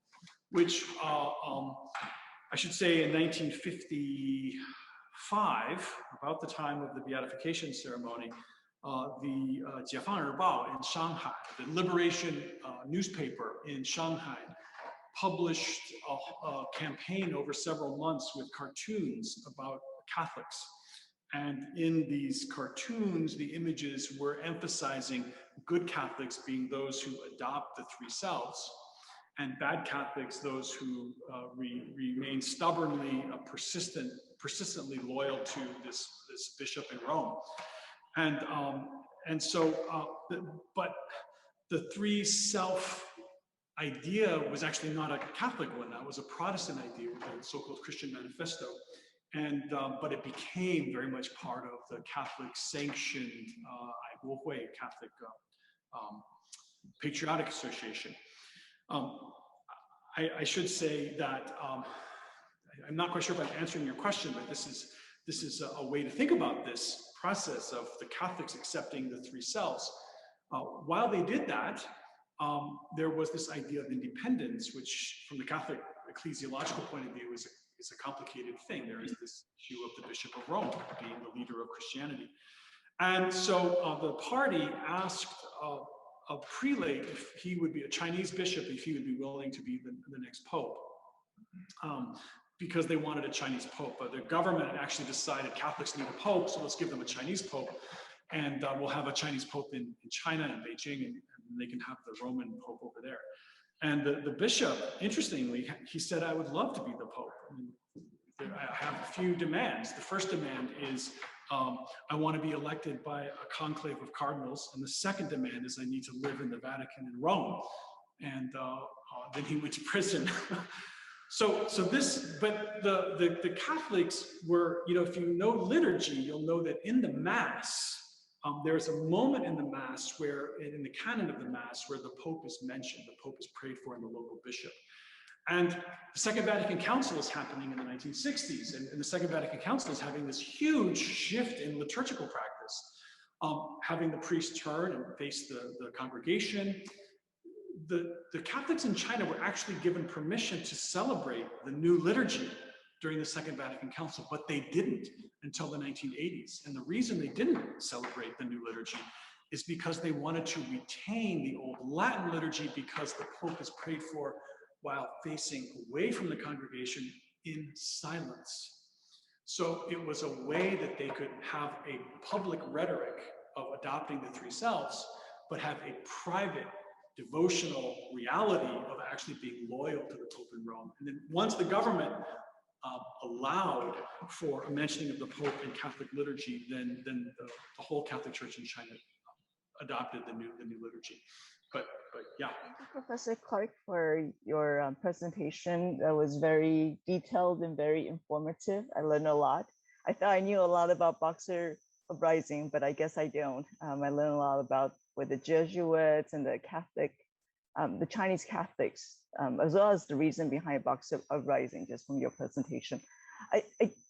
which I should say in 1955, about the time of the beatification ceremony, the Jiefang Erbao in Shanghai, the liberation newspaper in Shanghai, published a campaign over several months with cartoons about Catholics. And in these cartoons, the images were emphasizing good Catholics being those who adopt the three selves, and bad Catholics, those who remain stubbornly, persistently loyal to this bishop in Rome. And so, but the three self idea was actually not a Catholic one. That was a Protestant idea, the so-called Christian Manifesto. And but it became very much part of the Catholic sanctioned Catholic Patriotic Association. I should say that I'm not quite sure if I'm answering your question, but this is a way to think about this process of the Catholics accepting the three selves. While they did that, there was this idea of independence, which from the Catholic ecclesiological point of view is a complicated thing. There is this issue of the Bishop of Rome being the leader of Christianity. And so the party asked a prelate if he would be a Chinese bishop, if he would be willing to be the next pope, because they wanted a Chinese pope. But the government actually decided Catholics need a pope, so let's give them a Chinese pope. And we'll have a Chinese pope in China and Beijing, and they can have the Roman pope over there. And the bishop, interestingly, he said, I would love to be the pope. I mean, I have a few demands. The first demand is I want to be elected by a conclave of cardinals, and the second demand is I need to live in the Vatican in Rome. And then he went to prison. But the Catholics were, if you know liturgy, you'll know that in the Mass, there's a moment in the Mass where, in the canon of the Mass, where the Pope is mentioned, the Pope is prayed for, and the local bishop. And the Second Vatican Council is happening in the 1960s, and the Second Vatican Council is having this huge shift in liturgical practice, having the priest turn and face the congregation. The Catholics in China were actually given permission to celebrate the new liturgy during the Second Vatican Council, but they didn't until the 1980s. And the reason they didn't celebrate the new liturgy is because they wanted to retain the old Latin liturgy, because the Pope is prayed for while facing away from the congregation in silence. So it was a way that they could have a public rhetoric of adopting the three selves, but have a private devotional reality of actually being loyal to the Pope in Rome. And then once the government allowed for a mentioning of the Pope in Catholic liturgy, then the whole Catholic Church in China adopted the new liturgy. But yeah. Thank you, Professor Clark, for your presentation. That was very detailed and very informative. I learned a lot. I thought I knew a lot about Boxer Uprising, but I guess I don't. I learned a lot about with the Jesuits and the Catholic, the Chinese Catholics, as well as the reason behind Boxer Uprising, just from your presentation. I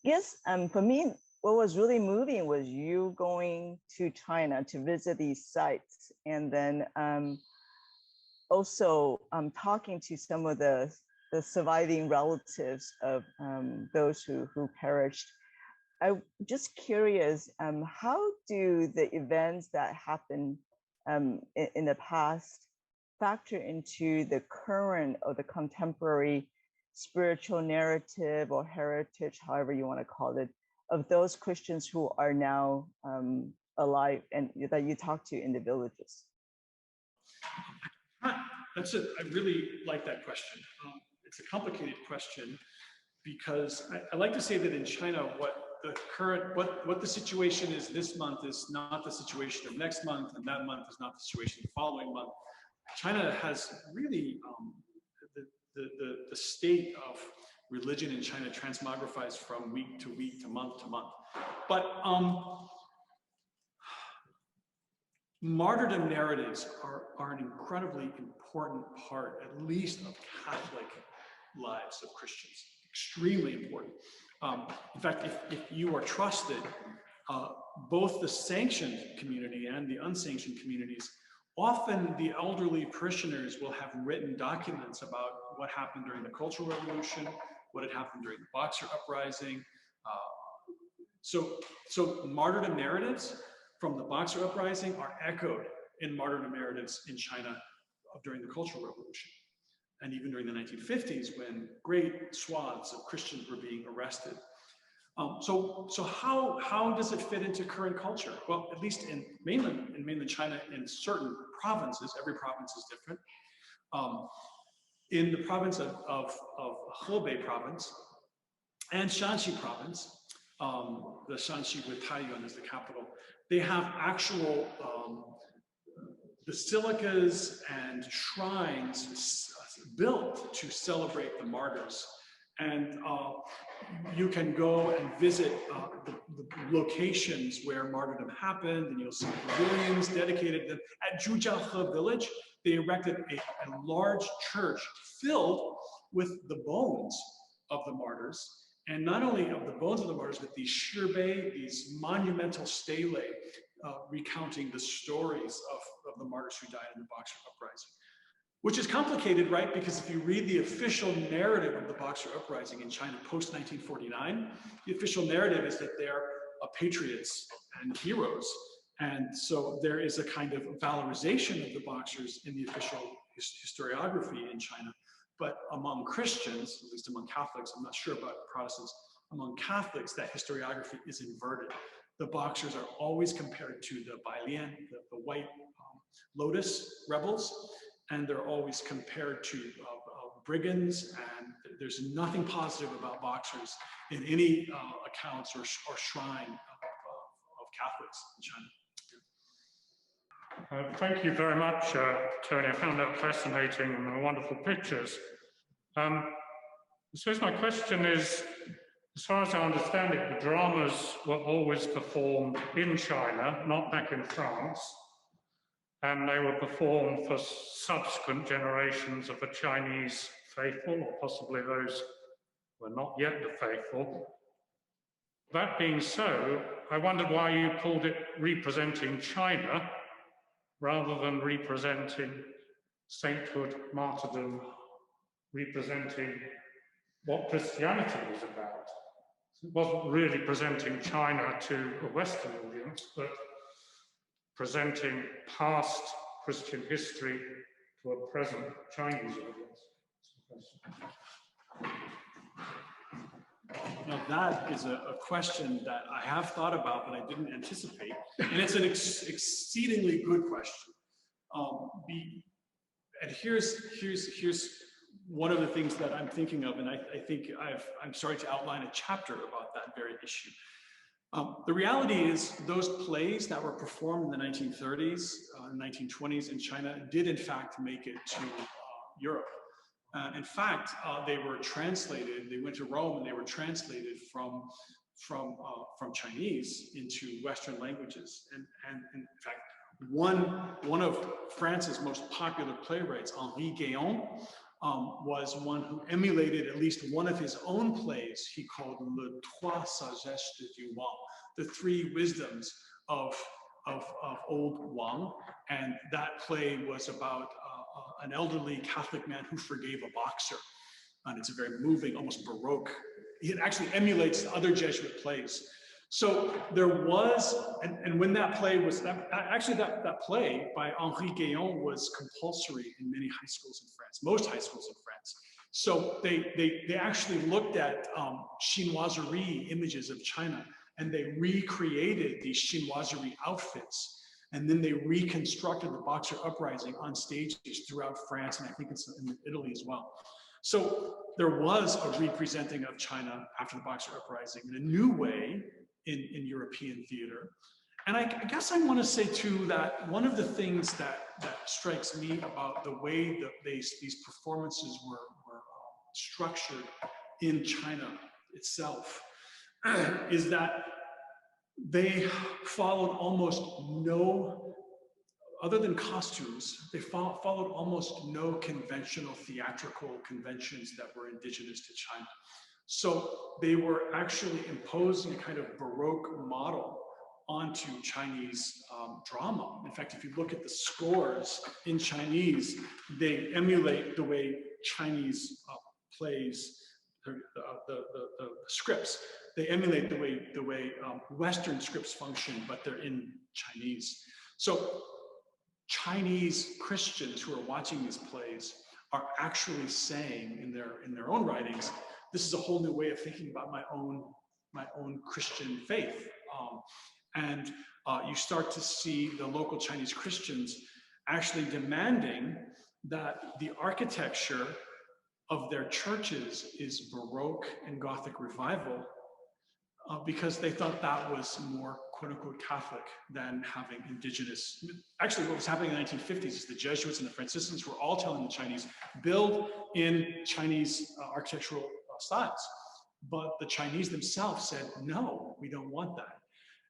guess for me, what was really moving was you going to China to visit these sites, and then also talking to some of the surviving relatives of those who perished. I'm just curious, how do the events that happened in the past factor into the current or the contemporary spiritual narrative or heritage, however you want to call it, of those Christians who are now alive and that you talk to in the villages? That's it. I really like that question. It's a complicated question, because I like to say that in China, what the situation is this month is not the situation of next month, and that month is not the situation the following month. China has really the state of religion in China transmogrifies from week to week to month to month. But martyrdom narratives are an incredibly important part, at least of Catholic lives of Christians. Extremely important. In fact, if you are trusted, both the sanctioned community and the unsanctioned communities, often the elderly parishioners will have written documents about what happened during the Cultural Revolution, what had happened during the Boxer Uprising. So martyrdom narratives from the Boxer Uprising are echoed in martyrdom narratives in China during the Cultural Revolution, and even during the 1950s, when great swaths of Christians were being arrested. So how does it fit into current culture? Well, at least in mainland China, in certain provinces, every province is different. In the province of Hebei province and Shanxi province, the Shanxi with Taiyuan as the capital, they have actual basilicas and shrines built to celebrate the martyrs. And you can go and visit the locations where martyrdom happened, and you'll see pavilions dedicated. At Zhujiahe village, they erected a large church filled with the bones of the martyrs. And not only of the bones of the martyrs, but these shibei, these monumental stelae, recounting the stories of the martyrs who died in the Boxer Uprising. Which is complicated, right? Because if you read the official narrative of the Boxer Uprising in China post-1949, the official narrative is that they're patriots and heroes. And so there is a kind of valorization of the Boxers in the official historiography in China. But among Christians, at least among Catholics, I'm not sure about Protestants, among Catholics, that historiography is inverted. The Boxers are always compared to the Bailian, the White Lotus rebels, and they're always compared to brigands, and there's nothing positive about Boxers in any accounts or shrine of Catholics in China. Thank you very much, Tony. I found that fascinating and wonderful pictures. I suppose my question is, as far as I understand it, the dramas were always performed in China, not back in France, and they were performed for subsequent generations of the Chinese faithful, or possibly those who were not yet the faithful. That being so, I wondered why you called it representing China rather than representing sainthood, martyrdom, representing what Christianity was about. It wasn't really presenting China to a Western audience, but presenting past Christian history to a present Chinese audience. Now that is a question that I have thought about, but I didn't anticipate, and it's an exceedingly good question. And here's one of the things that I'm thinking of, and I think I'm starting to outline a chapter about that very issue. The reality is those plays that were performed in the 1930s and 1920s in China did in fact make it to Europe. In fact, they were translated, they went to Rome and they were translated from Chinese into Western languages. And in fact, one of France's most popular playwrights, Henri Guéon, was one who emulated at least one of his own plays he called Le Trois Sagesses du Wang, the three wisdoms of old Wang. And that play was about an elderly Catholic man who forgave a boxer. And it's a very moving, almost Baroque. It actually emulates other Jesuit plays. So there was, and when that play was, that play by Henri Guéon was compulsory in many high schools in France, most high schools in France. So they actually looked at chinoiserie images of China, and they recreated these chinoiserie outfits. And then they reconstructed the Boxer Uprising on stages throughout France, and I think it's in Italy as well. So there was a representing of China after the Boxer Uprising in a new way in European theater. And I guess I want to say too that one of the things that strikes me about the way that these performances were structured in China itself is that they followed almost no, other than costumes, they followed almost no conventional theatrical conventions that were indigenous to China. So they were actually imposing a kind of Baroque model onto Chinese drama. In fact, if you look at the scores in Chinese, they emulate the way Chinese plays, the scripts. They emulate the way Western scripts function, but they're in Chinese. So Chinese Christians who are watching these plays are actually saying in their own writings, this is a whole new way of thinking about my own Christian faith. And you start to see the local Chinese Christians actually demanding that the architecture of their churches is Baroque and Gothic revival, because they thought that was more quote unquote Catholic than having indigenous. Actually, what was happening in the 1950s is the Jesuits and the Franciscans were all telling the Chinese, build in Chinese architectural styles. But the Chinese themselves said, no, we don't want that.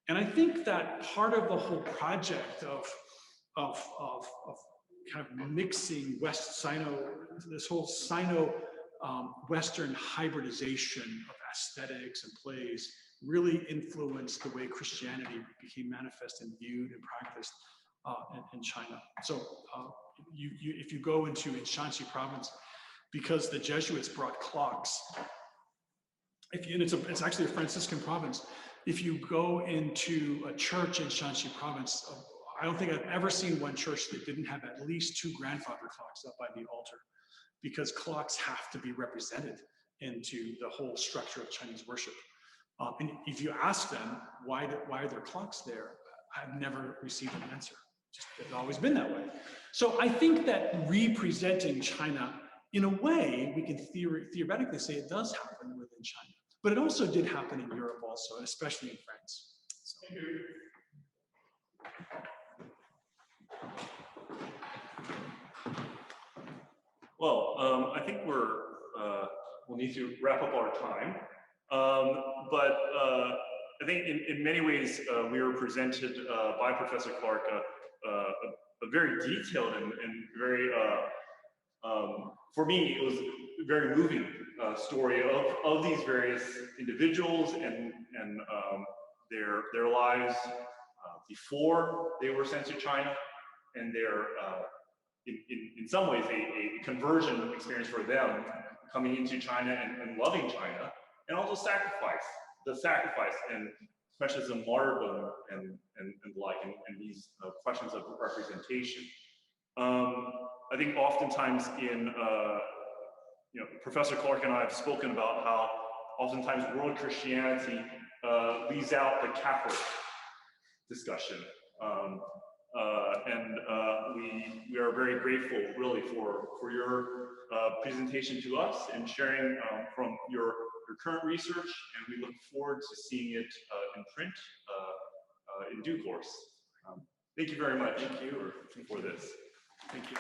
And I think that part of the whole project of kind of mixing this whole Sino-Western hybridization of aesthetics and plays really influenced the way Christianity became manifest and viewed and practiced in China. So if you go in Shanxi province, because the Jesuits brought clocks, and it's actually a Franciscan province, if you go into a church in Shanxi province, I don't think I've ever seen one church that didn't have at least 2 grandfather clocks up by the altar, because clocks have to be represented into the whole structure of Chinese worship. And if you ask them, why are there clocks there? I've never received an answer. It's always been that way. So I think that representing China In a way, we can theoretically say it does happen within China, but it also did happen in Europe also, and especially in France. So. Thank you. Well, I think we'll need to wrap up our time. But I think in many ways we were presented by Professor Clark a very detailed and very, for me, it was a very moving story of these various individuals and their lives before they were sent to China, and their in some ways a conversion experience for them coming into China and loving China, and also the sacrifice and especially the martyrdom and the like, and these questions of representation. I think oftentimes Professor Clark and I have spoken about how oftentimes world Christianity leaves out the Catholic discussion. We are very grateful, really, for your presentation to us and sharing from your current research, and we look forward to seeing it in print in due course. Thank you very much for this. Thank you.